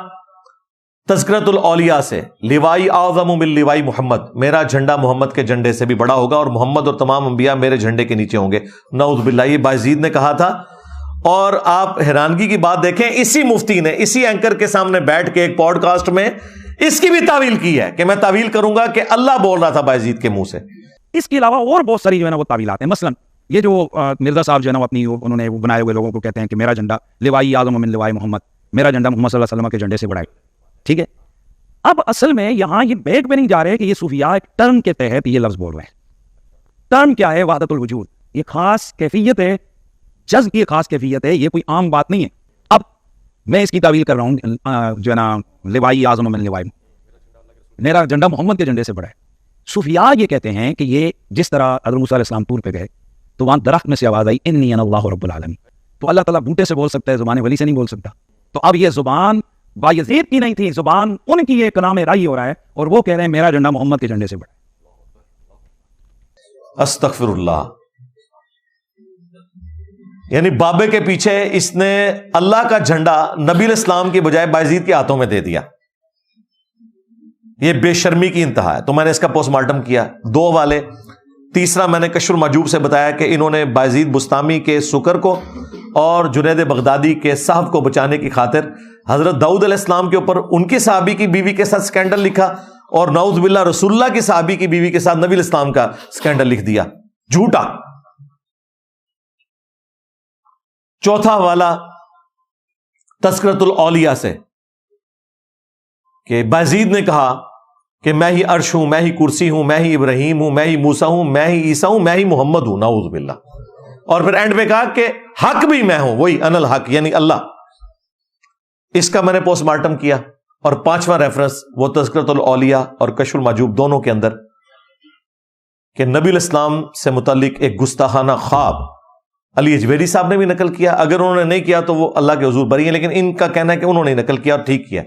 تذکرۃ الاولیاء سے لوائی اعظم من لوائی محمد، میرا جھنڈا محمد کے جھنڈے سے بھی بڑا ہوگا اور محمد اور تمام انبیاء میرے جھنڈے کے نیچے ہوں گے، نعوذ باللہ، یہ بایزید نے کہا تھا۔ اور آپ حیرانگی کی بات دیکھیں، اسی مفتی نے اسی اینکر کے سامنے بیٹھ کے ایک پوڈ کاسٹ میں اس کی بھی تعویل کی ہے کہ میں تعویل کروں گا کہ اللہ بول رہا تھا بایزید کے منہ سے۔ اس کے علاوہ اور بہت ساری جو ہے نا وہ تعویلات ہیں، مثلا یہ جو مرزا صاحب جو ہے نا اپنی انہوں نے بنائے ہوئے لوگوں کو کہتے ہیں کہ میرا جھنڈا لوائی اعظم من لوائی محمد، میرا جھنڈا محمد صلی اللہ علیہ وسلم کے جھنڈے سے بڑا ہے، ٹھیک ہے۔ اب اصل میں یہاں یہ بیک پہ نہیں جا رہے کہ یہ صوفیاء ایک ٹرم کے تحت یہ لفظ بول رہے ہیں۔ ٹرم کیا ہے؟ وحدت الوجود، یہ خاص کیفیت ہے، جذب کی خاص کیفیت ہے، یہ کوئی عام بات نہیں ہے۔ اب میں اس کی تعویل کر رہا ہوں جو ہے نا لوائی اعظم من لوائی، میرا جھنڈا محمد کے جھنڈے سے بڑا ہے۔ صوفیاء یہ کہتے ہیں کہ یہ جس طرح حضرت موسیٰ علیہ السلام طور پہ گئے تو وہاں درخت میں سے آواز آئی انی انا اللہ رب العالمین، تو اللہ تعالیٰ بوٹے سے بول سکتا ہے، زبان ولی سے نہیں بول سکتا۔ تو اب یہ زبان بایزید کی نہیں تھی، زبان ان کی یہ کلام رائی ہو رہا ہے، اور وہ کہہ رہے ہیں میرا جھنڈا محمد کے جھنڈے سے بڑا ہے۔ استغفر اللہ، یعنی بابے کے پیچھے اس نے اللہ کا جھنڈا نبی الاسلام کی بجائے بایزید کے ہاتھوں میں دے دیا، یہ بے شرمی کی انتہا ہے۔ تو میں نے اس کا پوسٹ مارٹم کیا 2 والے، تیسرا میں نے کشف المحجوب سے بتایا کہ انہوں نے بایزید بستامی کے سکر کو اور جنید بغدادی کے صحف کو بچانے کی خاطر حضرت داؤد علیہ السلام کے اوپر ان کی صحابی کی بیوی کے ساتھ سکینڈل لکھا، اور نعوذ باللہ رسول اللہ کی صحابی کی بیوی کے ساتھ نبی الاسلام کا سکینڈل لکھ دیا، جھوٹا۔ چوتھا والا تذکرۃ الاولیاء سے کہ بایزید نے کہا کہ میں ہی عرش ہوں، میں ہی کرسی ہوں، میں ہی ابراہیم ہوں، میں ہی موسیٰ ہوں، میں ہی عیسیٰ ہوں، میں ہی محمد ہوں، نعوذ باللہ۔ اور پھر اینڈ میں کہا کہ حق بھی میں ہوں، وہی ان الحق یعنی اللہ۔ اس کا میں نے پوسٹ مارٹم کیا، اور 5واں ریفرنس وہ تذکرۃ الاولیاء اور کشف المحجوب دونوں کے اندر کہ نبی الاسلام سے متعلق ایک گستاخانہ خواب علی اجویری صاحب نے بھی نقل کیا، اگر انہوں نے نہیں کیا تو وہ اللہ کے حضور بری ہیں، لیکن ان کا کہنا ہے کہ انہوں نے نقل کیا اور ٹھیک کیا،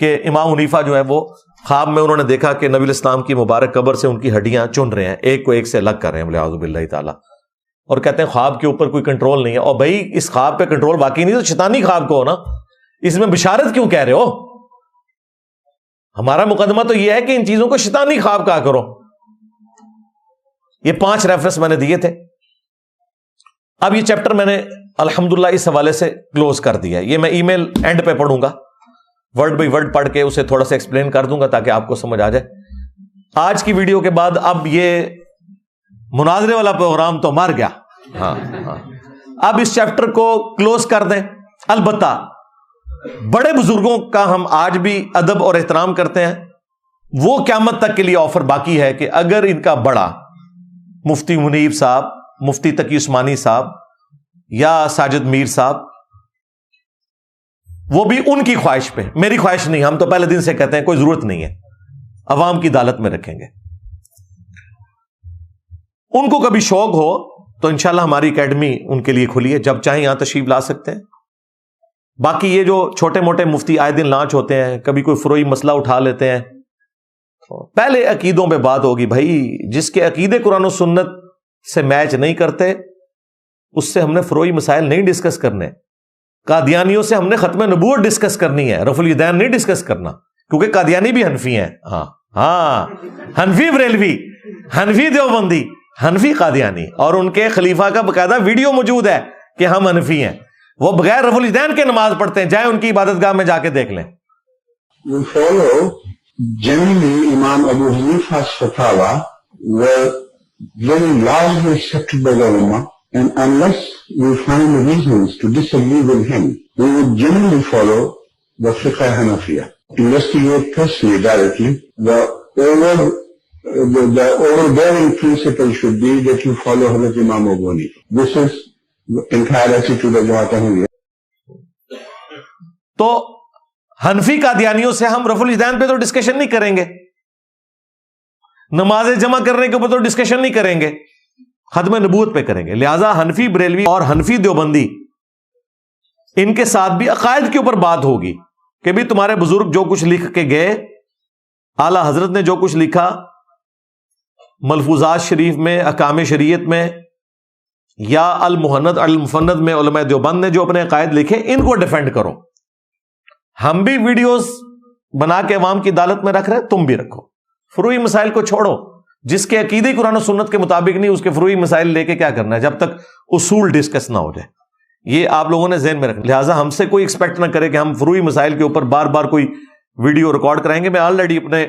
کہ امام حنیفہ جو ہے وہ خواب میں انہوں نے دیکھا کہ نبی الاسلام کی مبارک قبر سے ان کی ہڈیاں چن رہے ہیں، ایک کو ایک سے الگ کر رہے ہیں، والعیاذ باللہ تعالیٰ، اور کہتے ہیں خواب کے اوپر کوئی کنٹرول نہیں ہے۔ اور بھائی اس خواب پہ کنٹرول باقی نہیں تو شیطانی خواب کو ہو نا، اس میں بشارت کیوں کہہ رہے ہو؟ ہمارا مقدمہ تو یہ ہے کہ ان چیزوں کو شیطانی خواب کہا کرو۔ یہ 5 ریفرنس میں نے دیے تھے۔ اب یہ چیپٹر میں نے الحمدللہ اس حوالے سے کلوز کر دیا ہے، یہ میں ای میل اینڈ پہ پڑھوں گا، ورڈ بائی ورڈ پڑھ کے اسے تھوڑا سا ایکسپلین کر دوں گا تاکہ آپ کو سمجھ آ جائے۔ آج کی ویڈیو کے بعد اب یہ مناظرے والا پروگرام تو مر گیا، ہاں اب اس چیپٹر کو کلوز کر دیں۔ البتہ بڑے بزرگوں کا ہم آج بھی ادب اور احترام کرتے ہیں، وہ قیامت تک کے لیے آفر باقی ہے کہ اگر ان کا بڑا مفتی منیب صاحب، مفتی تقی عثمانی صاحب یا ساجد میر صاحب، وہ بھی ان کی خواہش پہ، میری خواہش نہیں، ہم تو پہلے دن سے کہتے ہیں کوئی ضرورت نہیں ہے، عوام کی عدالت میں رکھیں گے، ان کو کبھی شوق ہو تو انشاءاللہ ہماری اکیڈمی ان کے لیے کھلی ہے، جب چاہیں یہاں تشریف لا سکتے ہیں۔ باقی یہ جو چھوٹے موٹے مفتی آئے دن لانچ ہوتے ہیں، کبھی کوئی فروئی مسئلہ اٹھا لیتے ہیں، پہلے عقیدوں پہ بات ہوگی بھائی، جس کے عقیدے قرآن و سنت سے میچ نہیں کرتے اس سے ہم نے فروئی مسائل نہیں ڈسکس کرنے، قادیانیوں سے ہم نے ختم نبوت ڈسکس کرنی ہے، رفع الیدین نہیں ڈسکس کرنا، کیونکہ قادیانی بھی حنفی ہیں، ہاں ہاں حنفی بریلوی، حنفی دیوبندی، حنفی قادیانی، اور ان کے خلیفہ کا باقاعدہ ویڈیو موجود ہے کہ ہم حنفی ہیں. وہ بغیر رفع الیدین کے نماز پڑھتے ہیں، جائیں ان کی عبادت گاہ میں جا کے دیکھ لیں. We follow generally Imam Abu Hanifa's fatwa were very largely accepted by the ulama, and unless we find reasons to disagree with him, we would generally follow the fiqh Hanafiya. Investigate personally directly. The overbearing principle should be that you follow Hazrat Imam Abu Hanifa. This is the entire attitude of Jamaat Ahmadiyya. تو حنفی قادیانیوں سے ہم رفع الیدین پہ تو discussion نہیں کریں گے، نماز جمع کرنے کے اوپر تو ڈسکشن نہیں کریں گے، ختم نبوت پہ کریں گے. لہذا حنفی بریلوی اور حنفی دیوبندی، ان کے ساتھ بھی عقائد کے اوپر بات ہوگی کہ بھی تمہارے بزرگ جو کچھ لکھ کے گئے، اعلی حضرت نے جو کچھ لکھا ملفوظات شریف میں، احکام شریعت میں، یا المہند المفند میں علماء دیوبند نے جو اپنے عقائد لکھے، ان کو ڈیفینڈ کرو. ہم بھی ویڈیوز بنا کے عوام کی عدالت میں رکھ رہے، تم بھی رکھو. فروعی مسائل کو چھوڑو، جس کے عقیدے قرآن و سنت کے مطابق نہیں، اس کے فروعی مسائل لے کے کیا کرنا ہے جب تک اصول ڈسکس نہ ہو جائے. یہ آپ لوگوں نے ذہن میں رکھنا. لہٰذا ہم سے کوئی ایکسپیکٹ نہ کرے کہ ہم فروعی مسائل کے اوپر بار بار کوئی ویڈیو ریکارڈ کرائیں گے. میں آلریڈی اپنے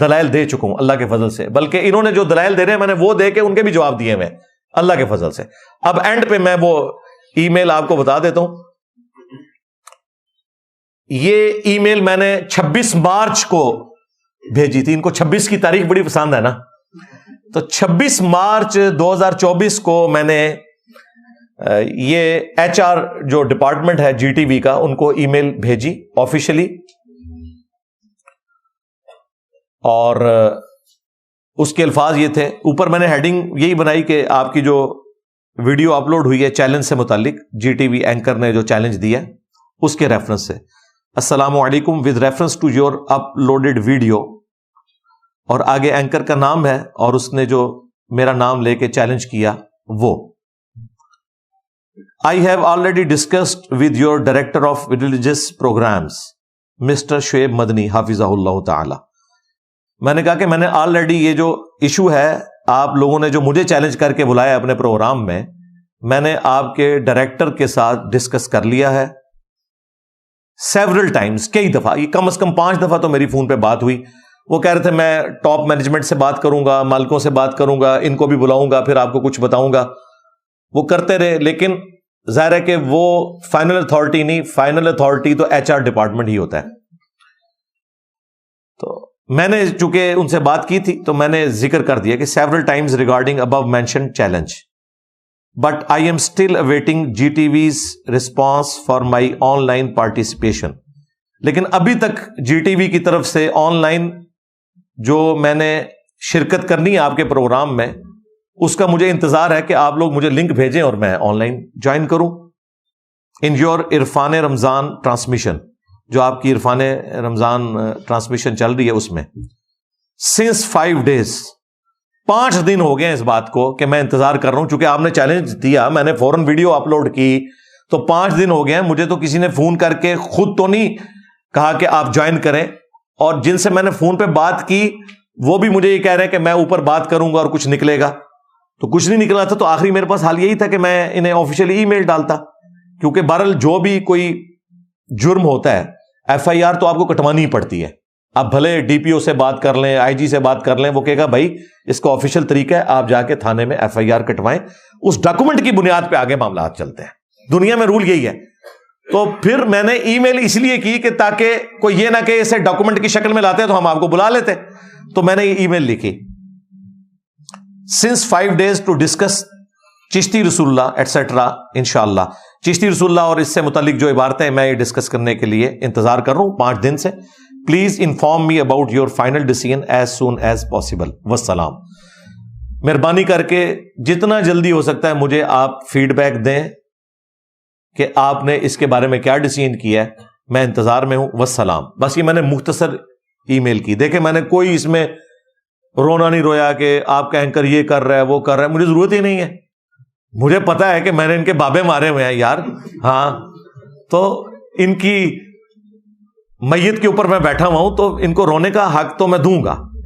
دلائل دے چکا ہوں اللہ کے فضل سے، بلکہ انہوں نے جو دلائل دے رہے ہیں میں نے وہ دے کے ان کے بھی جواب دیے ہوئے اللہ کے فضل سے. اب اینڈ پہ میں وہ ای میل آپ کو بتا دیتا ہوں. یہ ای میل میں نے 26 مارچ کو بھیجی تھی. ان کو 26 کی تاریخ بڑی پسند ہے نا، تو 26 مارچ 2024 کو میں نے یہ ایچ آر جو ڈپارٹمنٹ ہے جی ٹی وی کا، ان کو ای میل بھیجی آفیشلی، اور اس کے الفاظ یہ تھے. اوپر میں نے ہیڈنگ یہی بنائی کہ آپ کی جو ویڈیو اپلوڈ ہوئی ہے چیلنج سے متعلق، جی ٹی وی اینکر نے جو چیلنج دیا اس کے ریفرنس سے، السلام علیکم with reference to your uploaded video, اور آگے اینکر کا نام ہے اور اس نے جو میرا نام لے کے چیلنج کیا وہ. I have already discussed with your director of religious programs, Mr. Shoaib مدنی حافظہ اللہ تعالی. میں نے کہا کہ میں نے آلریڈی یہ جو ایشو ہے آپ لوگوں نے جو مجھے چیلنج کر کے بلایا اپنے پروگرام میں نے آپ کے ڈائریکٹر کے ساتھ ڈسکس کر لیا ہے سیورل ٹائمز، کئی دفعہ، یہ کم از کم 5 دفعہ تو میری فون پہ بات ہوئی. وہ کہہ رہے تھے میں ٹاپ مینجمنٹ سے بات کروں گا، مالکوں سے بات کروں گا، ان کو بھی بلاؤں گا، پھر آپ کو کچھ بتاؤں گا. وہ کرتے رہے، لیکن ظاہر ہے کہ وہ فائنل اتھارٹی نہیں، فائنل اتھارٹی تو ایچ آر ڈپارٹمنٹ ہی ہوتا ہے. تو میں نے چونکہ ان سے بات کی تھی تو میں نے ذکر کر دیا کہ several times regarding above mentioned challenge, but I am still awaiting G T V's response for my online participation. لیکن ابھی تک جی ٹی وی کی طرف سے آن لائن جو میں نے شرکت کرنی ہے آپ کے پروگرام میں، اس کا مجھے انتظار ہے کہ آپ لوگ مجھے لنک بھیجیں اور میں آن لائن جوائن کروں. In your Irfan Ramzan transmission, جو آپ کی عرفان رمضان ٹرانسمیشن چل رہی ہے، اس میں سنس 5 days 5 دن ہو گئے اس بات کو کہ میں انتظار کر رہا ہوں. چونکہ آپ نے چیلنج دیا، میں نے فوراً ویڈیو اپلوڈ کی، تو 5 دن ہو گئے ہیں. مجھے تو کسی نے فون کر کے خود تو نہیں کہا کہ آپ جوائن کریں، اور جن سے میں نے فون پہ بات کی وہ بھی مجھے یہ کہہ رہے ہیں کہ میں اوپر بات کروں گا اور کچھ نکلے گا. تو کچھ نہیں نکلا تھا، تو آخری میرے پاس حال یہی تھا کہ میں انہیں آفیشیلی ای میل ڈالتا، کیونکہ بہرحال جو بھی کوئی جرم ہوتا ہے ایف آئی آر تو آپ کو کٹوانی پڑتی ہے. آپ بھلے ڈی پی او سے بات کر لیں، آئی جی سے بات کر لیں، وہ کہے گا بھائی اس کا آفیشیل طریقہ ہے، آپ جا کے تھانے میں ایف آئی آر کٹوائیں، اس ڈاکومنٹ کی بنیاد پہ آگے معاملات چلتے ہیں. دنیا میں رول یہی ہے. تو پھر میں نے ای میل اس لیے کی کہ تاکہ کوئی یہ نہ کہ اسے ڈاکومنٹ کی شکل میں لاتے تو ہم آپ کو بلا لیتے. تو میں نے یہ ای میل لکھی، since 5 days to discuss Chishti رسول اللہ ایٹسٹرا. انشاءاللہ چشتی رسول اللہ اور اس سے متعلق جو عبارتیں میں یہ ڈسکس کرنے کے لیے انتظار کر رہا ہوں 5 دن سے. Please inform me about your final decision as soon as possible. والسلام. مہربانی کر کے جتنا جلدی ہو سکتا ہے مجھے آپ فیڈ بیک دیں کہ آپ نے اس کے بارے میں کیا ڈیسیژن کیا ہے. میں انتظار میں ہوں. والسلام. بس یہ میں نے مختصر ای میل کی. دیکھیں میں نے کوئی اس میں رونا نہیں رویا کہ آپ کا اینکر یہ کر رہا ہے وہ کر رہا ہے. مجھے ضرورت ہی نہیں ہے. مجھے پتا ہے کہ میں نے ان کے بابے مارے ہوئے ہیں یار. ہاں تو ان کی میت کے اوپر میں بیٹھا ہوا ہوں تو ان کو رونے کا حق تو میں دوں گا.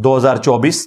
2024,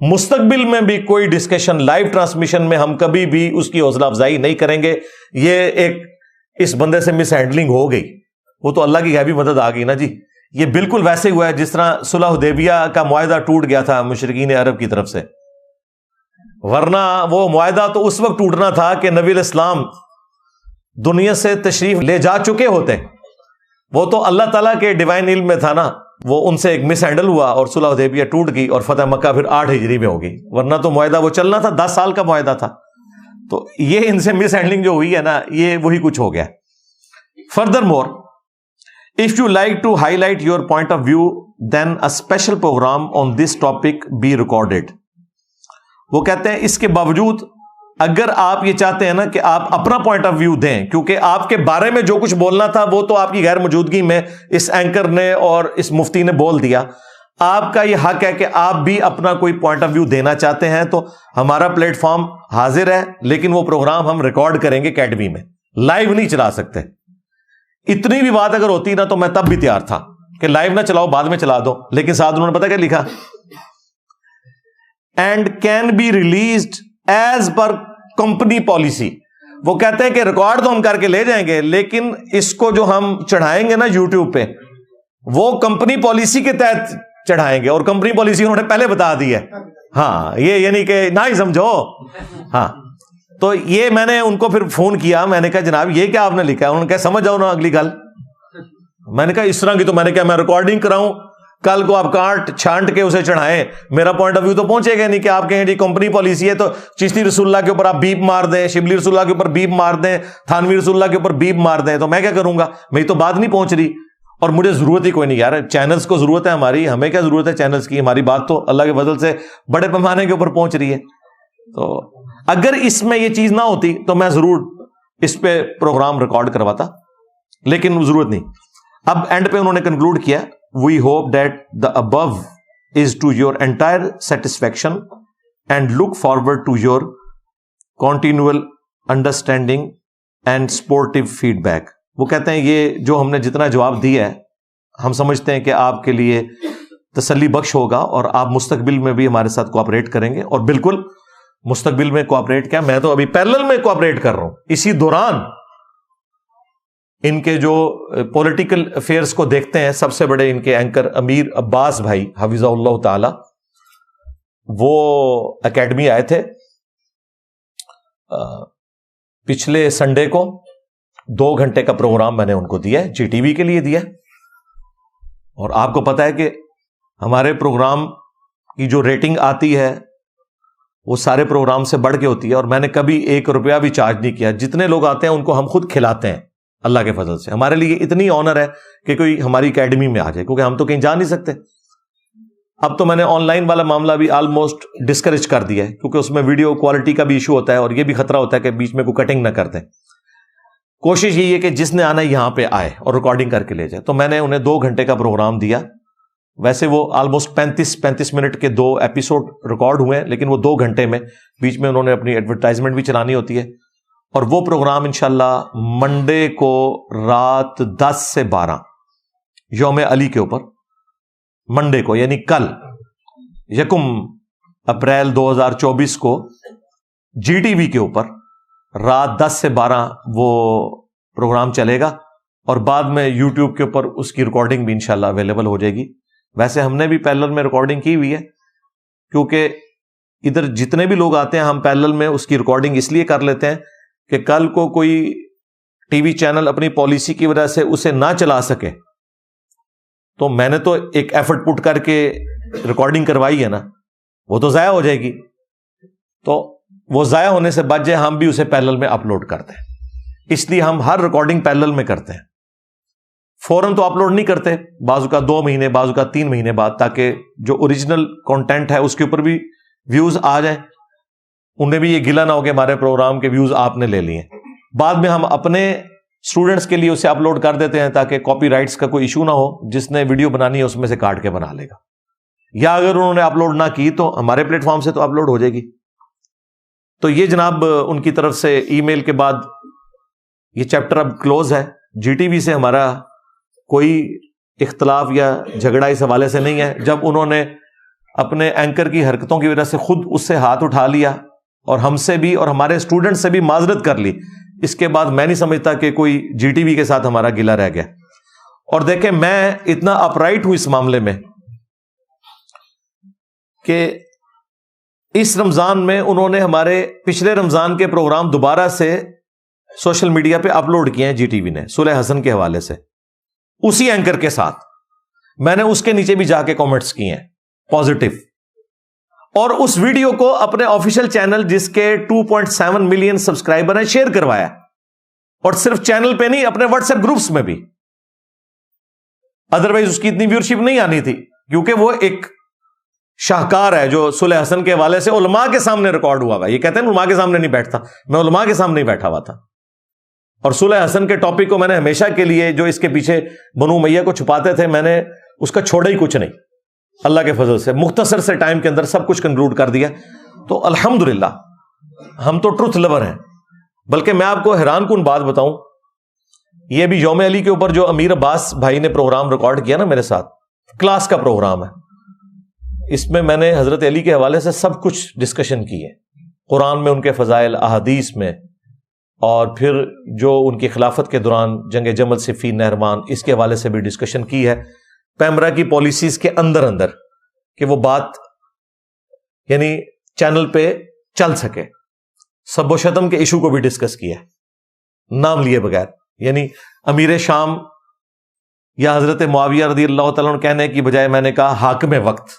مستقبل میں بھی کوئی ڈسکشن لائیو ٹرانسمیشن میں ہم کبھی بھی اس کی حوصلہ افزائی نہیں کریں گے. یہ ایک اس بندے سے مس ہینڈلنگ ہو گئی, وہ تو اللہ کی غیبی مدد آ گئی نا جی. یہ بالکل ویسے ہوا ہے جس طرح صلح حدیبیہ کا معاہدہ ٹوٹ گیا تھا مشرکین عرب کی طرف سے, ورنہ وہ معاہدہ تو اس وقت ٹوٹنا تھا کہ نبی الاسلام دنیا سے تشریف لے جا چکے ہوتے. وہ تو اللہ تعالیٰ کے ڈیوائن علم میں تھا نا, وہ ان سے ایک مس ہینڈل ہوا اور صلح حدیبیہ ٹوٹ گئی اور فتح مکہ پھر 8 ہجری میں ہوگی, ورنہ تو معاہدہ وہ چلنا تھا, 10 سال کا معاہدہ تھا. تو یہ ان سے مس ہینڈلنگ جو ہوئی ہے نا, یہ وہی کچھ ہو گیا. Further more, if you like to highlight your point of view, then a special program on this topic be recorded. وہ کہتے ہیں اس کے باوجود اگر آپ یہ چاہتے ہیں نا کہ آپ اپنا پوائنٹ آف ویو دیں, کیونکہ آپ کے بارے میں جو کچھ بولنا تھا وہ تو آپ کی غیر موجودگی میں اس اینکر نے اور اس مفتی نے بول دیا, آپ کا یہ حق ہے کہ آپ بھی اپنا کوئی پوائنٹ آف ویو دینا چاہتے ہیں تو ہمارا پلیٹ فارم حاضر ہے, لیکن وہ پروگرام ہم ریکارڈ کریں گے اکیڈمی میں, لائیو نہیں چلا سکتے. اتنی بھی بات اگر ہوتی نا تو میں تب بھی تیار تھا کہ لائیو نہ چلاؤ, بعد میں چلا دو, لیکن ساتھ انہوں نے پتا کیا لکھا, and can be released as per company policy. وہ کہتے ہیں کہ ریکارڈ تو ہم کر کے لے جائیں گے, لیکن اس کو جو ہم چڑھائیں گے نا یوٹیوب پہ وہ کمپنی پالیسی کے تحت چڑھائیں گے, اور کمپنی پالیسی انہوں نے پہلے بتا دی ہے. ہاں, یہ یعنی کہ نہ ہی سمجھو. ہاں, تو یہ میں نے ان کو پھر فون کیا, میں نے کہا جناب یہ کیا آپ نے لکھا ہے؟ انہوں نے کہا سمجھ جاؤ نا اگلی گل. میں نے کہا اس طرح کی تو میں نے کہا میں ریکارڈنگ کراؤں, کل کو آپ کاٹ چھانٹ کے اسے چڑھائیں, میرا پوائنٹ آف ویو تو پہنچے گا نہیں کہ آپ کہیں جی کمپنی پالیسی ہے تو چشتی رسول اللہ کے اوپر آپ بیپ مار دیں, شبلی رسول اللہ کے اوپر بیپ مار دیں, تھانوی رسول اللہ کے اوپر بیپ مار دیں, تو میں کیا کروں گا؟ میری تو بات نہیں پہنچ رہی, اور مجھے ضرورت ہی کوئی نہیں یار. چینلز کو ضرورت ہے ہماری, ہمیں کیا ضرورت ہے چینلز کی؟ ہماری بات تو اللہ کے فضل سے بڑے پیمانے کے اوپر پہنچ رہی ہے. تو اگر اس میں یہ چیز نہ ہوتی تو میں ضرور اس پہ پروگرام ریکارڈ کرواتا, لیکن ضرورت نہیں. اب اینڈ پہ انہوں نے کنکلوڈ کیا, we hope that the above is to your entire satisfaction and look forward to your continual understanding and sportive feedback. وہ کہتے ہیں یہ جو ہم نے جتنا جواب دیا ہے ہم سمجھتے ہیں کہ آپ کے لیے تسلی بخش ہوگا, اور آپ مستقبل میں بھی ہمارے ساتھ کوآپریٹ کریں گے. اور بالکل مستقبل میں کوآپریٹ کیا, میں تو ابھی پیرلل میں کوآپریٹ کر رہا ہوں. اسی دوران ان کے جو پولیٹیکل افیئرس کو دیکھتے ہیں, سب سے بڑے ان کے اینکر امیر عباس بھائی حفظہ اللہ تعالی, وہ اکیڈمی آئے تھے پچھلے سنڈے کو. 2 گھنٹے کا پروگرام میں نے ان کو دیا ہے, جی ٹی وی کے لیے دیا. اور آپ کو پتا ہے کہ ہمارے پروگرام کی جو ریٹنگ آتی ہے وہ سارے پروگرام سے بڑھ کے ہوتی ہے, اور میں نے کبھی 1 روپیہ بھی چارج نہیں کیا. جتنے لوگ آتے ہیں ان کو ہم خود کھلاتے ہیں اللہ کے فضل سے. ہمارے لیے اتنی آنر ہے کہ کوئی ہماری اکیڈمی میں آ جائے, کیونکہ ہم تو کہیں جا نہیں سکتے. اب تو میں نے آن لائن والا معاملہ بھی آلموسٹ ڈسکریج کر دیا ہے, کیونکہ اس میں ویڈیو کوالٹی کا بھی ایشو ہوتا ہے, اور یہ بھی خطرہ ہوتا ہے کہ بیچ میں کوئی کٹنگ نہ کر دیں. کوشش یہی ہے کہ جس نے آنا ہے یہاں پہ آئے اور ریکارڈنگ کر کے لے جائے. تو میں نے انہیں 2 گھنٹے کا پروگرام دیا. ویسے وہ آلموسٹ 35 منٹ کے 2 ایپیسوڈ ریکارڈ ہوئے ہیں, لیکن وہ 2 گھنٹے میں بیچ میں انہوں نے اپنی ایڈورٹائزمنٹ بھی چلانی ہوتی ہے. اور وہ پروگرام انشاءاللہ منڈے کو رات 10 سے 12 یوم علی کے اوپر, منڈے کو یعنی کل 1 اپریل 2024 کو جی ٹی وی کے اوپر رات 10 سے 12 وہ پروگرام چلے گا, اور بعد میں یوٹیوب کے اوپر اس کی ریکارڈنگ بھی انشاءاللہ اویلیبل ہو جائے گی. ویسے ہم نے بھی پیرلل میں ریکارڈنگ کی ہوئی ہے, کیونکہ ادھر جتنے بھی لوگ آتے ہیں ہم پیرلل میں اس کی ریکارڈنگ اس لیے کر لیتے ہیں کہ کل کو کوئی ٹی وی چینل اپنی پالیسی کی وجہ سے اسے نہ چلا سکے, تو میں نے تو ایک ایفرٹ پٹ کر کے ریکارڈنگ کروائی ہے نا, وہ تو ضائع ہو جائے گی. تو وہ ضائع ہونے سے بچ جائے, ہم بھی اسے پیرلل میں اپلوڈ کرتے ہیں. اس لیے ہم ہر ریکارڈنگ پیرلل میں کرتے ہیں, فوراً تو اپلوڈ نہیں کرتے, بعض کا 2 مہینے بعض کا 3 مہینے بعد, تاکہ جو اوریجنل کانٹینٹ ہے اس کے اوپر بھی ویوز آ جائیں. انہیں بھی یہ گلا نہ ہو کہ ہمارے پروگرام کے ویوز آپ نے لے لیے. بعد میں ہم اپنے اسٹوڈنٹس کے لیے اسے اپلوڈ کر دیتے ہیں تاکہ کاپی رائٹس کا کوئی ایشو نہ ہو, جس نے ویڈیو بنانی ہے اس میں سے کاٹ کے بنا لے گا, یا اگر انہوں نے اپلوڈ نہ کی تو ہمارے پلیٹ فارم سے تو اپلوڈ ہو جائے گی. تو یہ جناب ان کی طرف سے ای میل کے بعد یہ چیپٹر اب کلوز ہے. جی ٹی وی سے ہمارا کوئی اختلاف یا جھگڑا اس حوالے سے نہیں ہے. جب انہوں نے اپنے اینکر کی حرکتوں کی وجہ سے خود اس سے ہاتھ اٹھا لیا اور ہم سے بھی اور ہمارے اسٹوڈنٹ سے بھی معذرت کر لی. اس کے بعد میں نہیں سمجھتا کہ کوئی جی ٹی وی کے ساتھ ہمارا گلہ رہ گیا. اور دیکھیں میں اتنا اپرائٹ ہوں اس معاملے میں کہ اس رمضان میں انہوں نے ہمارے پچھلے رمضان کے پروگرام دوبارہ سے سوشل میڈیا پہ اپلوڈ کیے ہیں جی ٹی وی نے صلح حسن کے حوالے سے, اسی اینکر کے ساتھ. میں نے اس کے نیچے بھی جا کے کامنٹس کیے ہیں پازیٹو, اور اس ویڈیو کو اپنے آفیشیل چینل جس کے 2.7 ملین سبسکرائبر ہیں شیئر کروایا, اور صرف چینل پہ نہیں اپنے واٹس ایپ گروپس میں بھی. ادروائز اس کی اتنی ویورشپ نہیں آنی تھی, کیونکہ وہ ایک شاہکار ہے جو صلح حسن کے حوالے سے علماء کے سامنے ریکارڈ ہوا ہوا. یہ کہتے ہیں علماء کے سامنے نہیں بیٹھتا, میں علماء کے سامنے ہی بیٹھا ہوا تھا. اور صلح حسن کے ٹاپک کو میں نے ہمیشہ کے لیے جو اس کے پیچھے بنو امیہ کو چھپاتے تھے, میں نے اس کا چھوڑا ہی کچھ نہیں. اللہ کے فضل سے مختصر سے ٹائم کے اندر سب کچھ کنکلوڈ کر دیا. تو الحمدللہ ہم تو ٹروتھ لور ہیں. بلکہ میں آپ کو حیران کن بات بتاؤں, یہ بھی یوم علی کے اوپر جو امیر عباس بھائی نے پروگرام ریکارڈ کیا نا میرے ساتھ, کلاس کا پروگرام ہے. اس میں نے حضرت علی کے حوالے سے سب کچھ ڈسکشن کی ہے, قرآن میں ان کے فضائل, احادیث میں, اور پھر جو ان کی خلافت کے دوران جنگ جمل صفین نہروان, اس کے حوالے سے بھی ڈسکشن کی ہے. پیمرا کی پالیسیز کے اندر کہ وہ بات یعنی چینل پہ چل سکے. سب و شتم کے ایشو کو بھی ڈسکس کیا نام لیے بغیر, یعنی امیر شام یا حضرت معاویہ رضی اللہ تعالیٰ عنہ کہنے کی بجائے میں نے کہا حاکم وقت.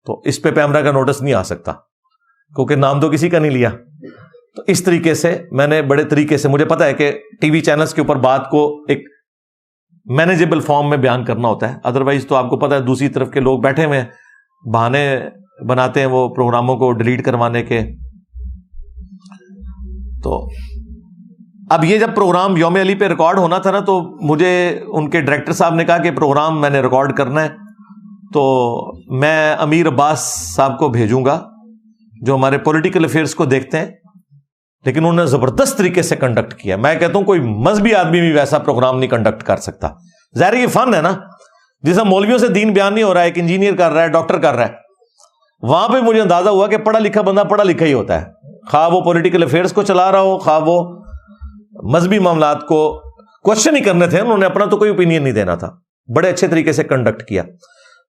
تو اس پہ پیمرا کا نوٹس نہیں آ سکتا کیونکہ نام تو کسی کا نہیں لیا. تو اس طریقے سے میں نے بڑے طریقے سے, مجھے پتا ہے کہ ٹی وی چینلز کے اوپر بات کو ایک مینیجیبل فارم میں بیان کرنا ہوتا ہے, ادروائز تو آپ کو پتا ہے دوسری طرف کے لوگ بیٹھے ہوئے ہیں, بہانے بناتے ہیں وہ پروگراموں کو ڈیلیٹ کروانے کے. تو اب یہ جب پروگرام یوم علی پہ ریکارڈ ہونا تھا نا, تو مجھے ان کے ڈائریکٹر صاحب نے کہا کہ پروگرام میں نے ریکارڈ کرنا ہے, تو میں امیر عباس صاحب کو بھیجوں گا جو ہمارے پولیٹیکل افیئرس کو دیکھتے ہیں. لیکن انہوں نے زبردست طریقے سے کنڈکٹ کیا. میں کہتا ہوں کوئی مذہبی آدمی بھی ویسا پروگرام نہیں کنڈکٹ کر سکتا. ظاہر یہ فن ہے نا, جیسا مولویوں سے دین بیان نہیں ہو رہا ہے, ایک انجینئر کر رہا ہے, ڈاکٹر کر رہا ہے, وہاں پہ مجھے اندازہ ہوا کہ پڑھا لکھا بندہ پڑھا لکھا ہی ہوتا ہے, خواہ وہ پولیٹیکل افیئرس کو چلا رہا ہو, خواہ وہ مذہبی معاملات کو. کوشچن ہی کرنے تھے, انہوں نے اپنا تو کوئی اوپینین نہیں دینا تھا. بڑے اچھے طریقے سے کنڈکٹ کیا.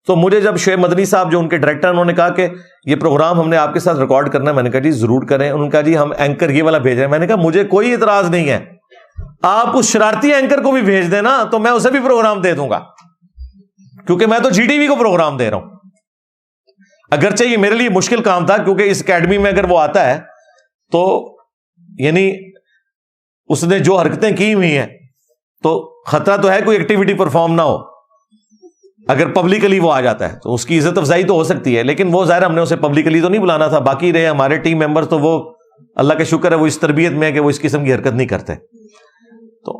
تو مجھے جب شعیب مدنی صاحب جو ان کے ڈائریکٹر, انہوں نے کہا کہ یہ پروگرام ہم نے آپ کے ساتھ ریکارڈ کرنا ہے, میں نے کہا جی ضرور کریں. انہوں نے کہا جی ہم اینکر یہ والا بھیج رہے ہیں. میں نے کہا مجھے کوئی اعتراض نہیں ہے, آپ اس شرارتی اینکر کو بھی بھیج دیں نا, تو میں اسے بھی پروگرام دے دوں گا, کیونکہ میں تو جی ٹی وی کو پروگرام دے رہا ہوں. اگرچہ یہ میرے لیے مشکل کام تھا, کیونکہ اس اکیڈمی میں اگر وہ آتا ہے تو یعنی اس نے جو حرکتیں کی ہوئی ہیں تو خطرہ تو ہے کوئی ایکٹیویٹی پرفارم نہ ہو. اگر پبلکلی وہ آ جاتا ہے تو اس کی عزت افزائی تو ہو سکتی ہے, لیکن وہ ظاہر ہم نے اسے پبلکلی تو نہیں بلانا تھا. باقی رہے ہمارے ٹیم ممبر, تو وہ اللہ کا شکر ہے وہ اس تربیت میں ہے کہ وہ اس قسم کی حرکت نہیں کرتے. تو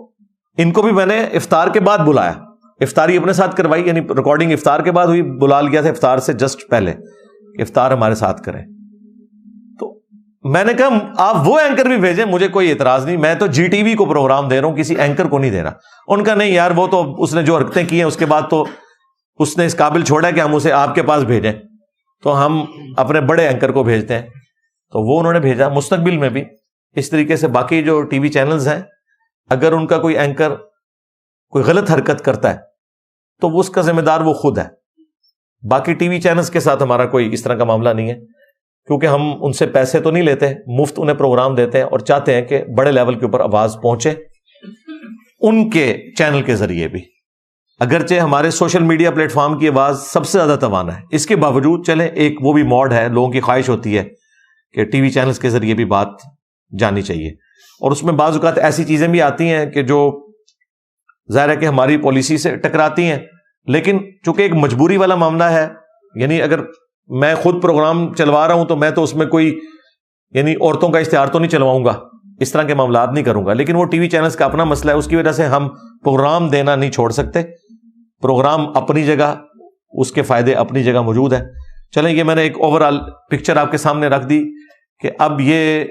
ان کو بھی میں نے افطار کے بعد بلایا, افطاری اپنے ساتھ کروائی, یعنی ریکارڈنگ افطار کے بعد ہوئی, بلا لیا تھا افطار سے جسٹ پہلے کہ افطار ہمارے ساتھ کریں. تو میں نے کہا آپ وہ اینکر بھی بھیجیں, مجھے کوئی اعتراض نہیں, میں تو جی ٹی وی کو پروگرام دے رہا ہوں, کسی اینکر کو نہیں دے رہا. ان کا نہیں یار, وہ تو اس نے جو حرکتیں کی ہیں اس کے بعد تو اس نے اس قابل چھوڑا کہ ہم اسے آپ کے پاس بھیجیں, تو ہم اپنے بڑے اینکر کو بھیجتے ہیں. تو وہ انہوں نے بھیجا. مستقبل میں بھی اس طریقے سے باقی جو ٹی وی چینلز ہیں, اگر ان کا کوئی اینکر کوئی غلط حرکت کرتا ہے تو وہ اس کا ذمہ دار وہ خود ہے. باقی ٹی وی چینلز کے ساتھ ہمارا کوئی اس طرح کا معاملہ نہیں ہے, کیونکہ ہم ان سے پیسے تو نہیں لیتے, مفت انہیں پروگرام دیتے ہیں, اور چاہتے ہیں کہ بڑے لیول کے اوپر آواز پہنچے ان کے چینل کے ذریعے بھی. اگرچہ ہمارے سوشل میڈیا پلیٹ فارم کی آواز سب سے زیادہ توانا ہے, اس کے باوجود چلیں ایک وہ بھی موڈ ہے, لوگوں کی خواہش ہوتی ہے کہ ٹی وی چینلز کے ذریعے بھی بات جانی چاہیے. اور اس میں بعض اوقات ایسی چیزیں بھی آتی ہیں کہ جو ظاہر ہے کہ ہماری پالیسی سے ٹکراتی ہیں, لیکن چونکہ ایک مجبوری والا معاملہ ہے, یعنی اگر میں خود پروگرام چلوا رہا ہوں تو میں تو اس میں کوئی یعنی عورتوں کا اشتہار تو نہیں چلواؤں گا, اس طرح کے معاملات نہیں کروں گا. لیکن وہ ٹی وی چینلز کا اپنا مسئلہ ہے, اس کی وجہ سے ہم پروگرام دینا نہیں چھوڑ سکتے. پروگرام اپنی جگہ, اس کے فائدے اپنی جگہ موجود ہیں. چلیں یہ میں نے ایک اوور آل پکچر آپ کے سامنے رکھ دی کہ اب یہ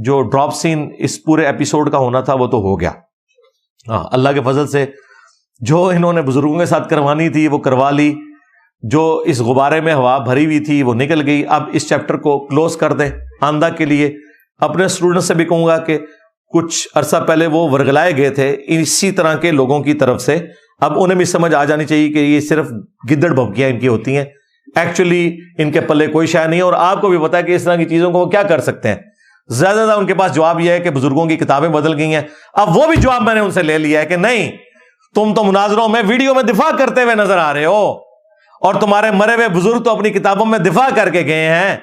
جو ڈراپ سین اس پورے ایپیسوڈ کا ہونا تھا وہ تو ہو گیا. ہاں اللہ کے فضل سے جو انہوں نے بزرگوں کے ساتھ کروانی تھی وہ کروا لی. جو اس غبارے میں ہوا بھری ہوئی تھی وہ نکل گئی. اب اس چیپٹر کو کلوز کر دیں آئندہ کے لیے. اپنے اسٹوڈنٹ سے بھی کہوں گا کہ کچھ عرصہ پہلے وہ ورگلائے گئے تھے اسی طرح کے لوگوں کی طرف سے, اب انہیں بھی سمجھ آ جانی چاہیے کہ یہ صرف گدڑ بھبکیاں ان کی ہوتی ہیں, ایکچولی ان کے پلے کوئی شے نہیں. اور آپ کو بھی پتا ہے کہ اس طرح کی چیزوں کو وہ کیا کر سکتے ہیں. زیادہ زیادہ ان کے پاس جواب یہ ہے کہ بزرگوں کی کتابیں بدل گئی ہیں. اب وہ بھی جواب میں نے ان سے لے لیا ہے کہ نہیں, تم تو مناظروں میں ویڈیو میں دفاع کرتے ہوئے نظر آ رہے ہو, اور تمہارے مرے ہوئے بزرگ تو اپنی کتابوں میں دفاع کر کے گئے ہیں,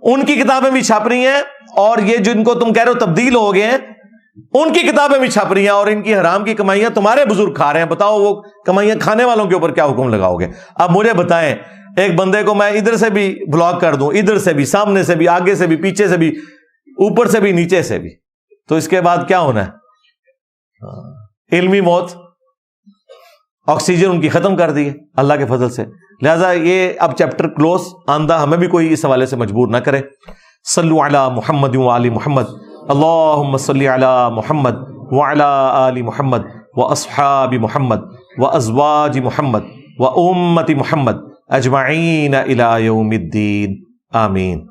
ان کی کتابیں بھی چھپ رہی ہیں, اور یہ جن کو تم کہہ رہے ہو تبدیل ہو گئے ہیں ان کی کتابیں بھی چھپ رہی ہیں, اور ان کی حرام کی کمائیاں تمہارے بزرگ کھا رہے ہیں. بتاؤ وہ کمائیاں کھانے والوں کے اوپر کیا حکم لگاؤ گے؟ اب مجھے بتائیں, ایک بندے کو میں ادھر سے بھی بلاک کر دوں, ادھر سے بھی, سامنے سے بھی, آگے سے بھی, پیچھے سے بھی, اوپر سے بھی, نیچے سے بھی, تو اس کے بعد کیا ہونا ہے؟ علمی موت. آکسیجن ان کی ختم کر دی ہے اللہ کے فضل سے. لہذا یہ اب چیپٹر کلوز, آندہ ہمیں بھی کوئی اس حوالے سے مجبور نہ کرے. صلو علی محمد وعلی محمد, اللہم صلی علی محمد وعلی آل محمد واصحاب محمد وازواج محمد وامت محمد اجمعین الی یوم الدین, آمین.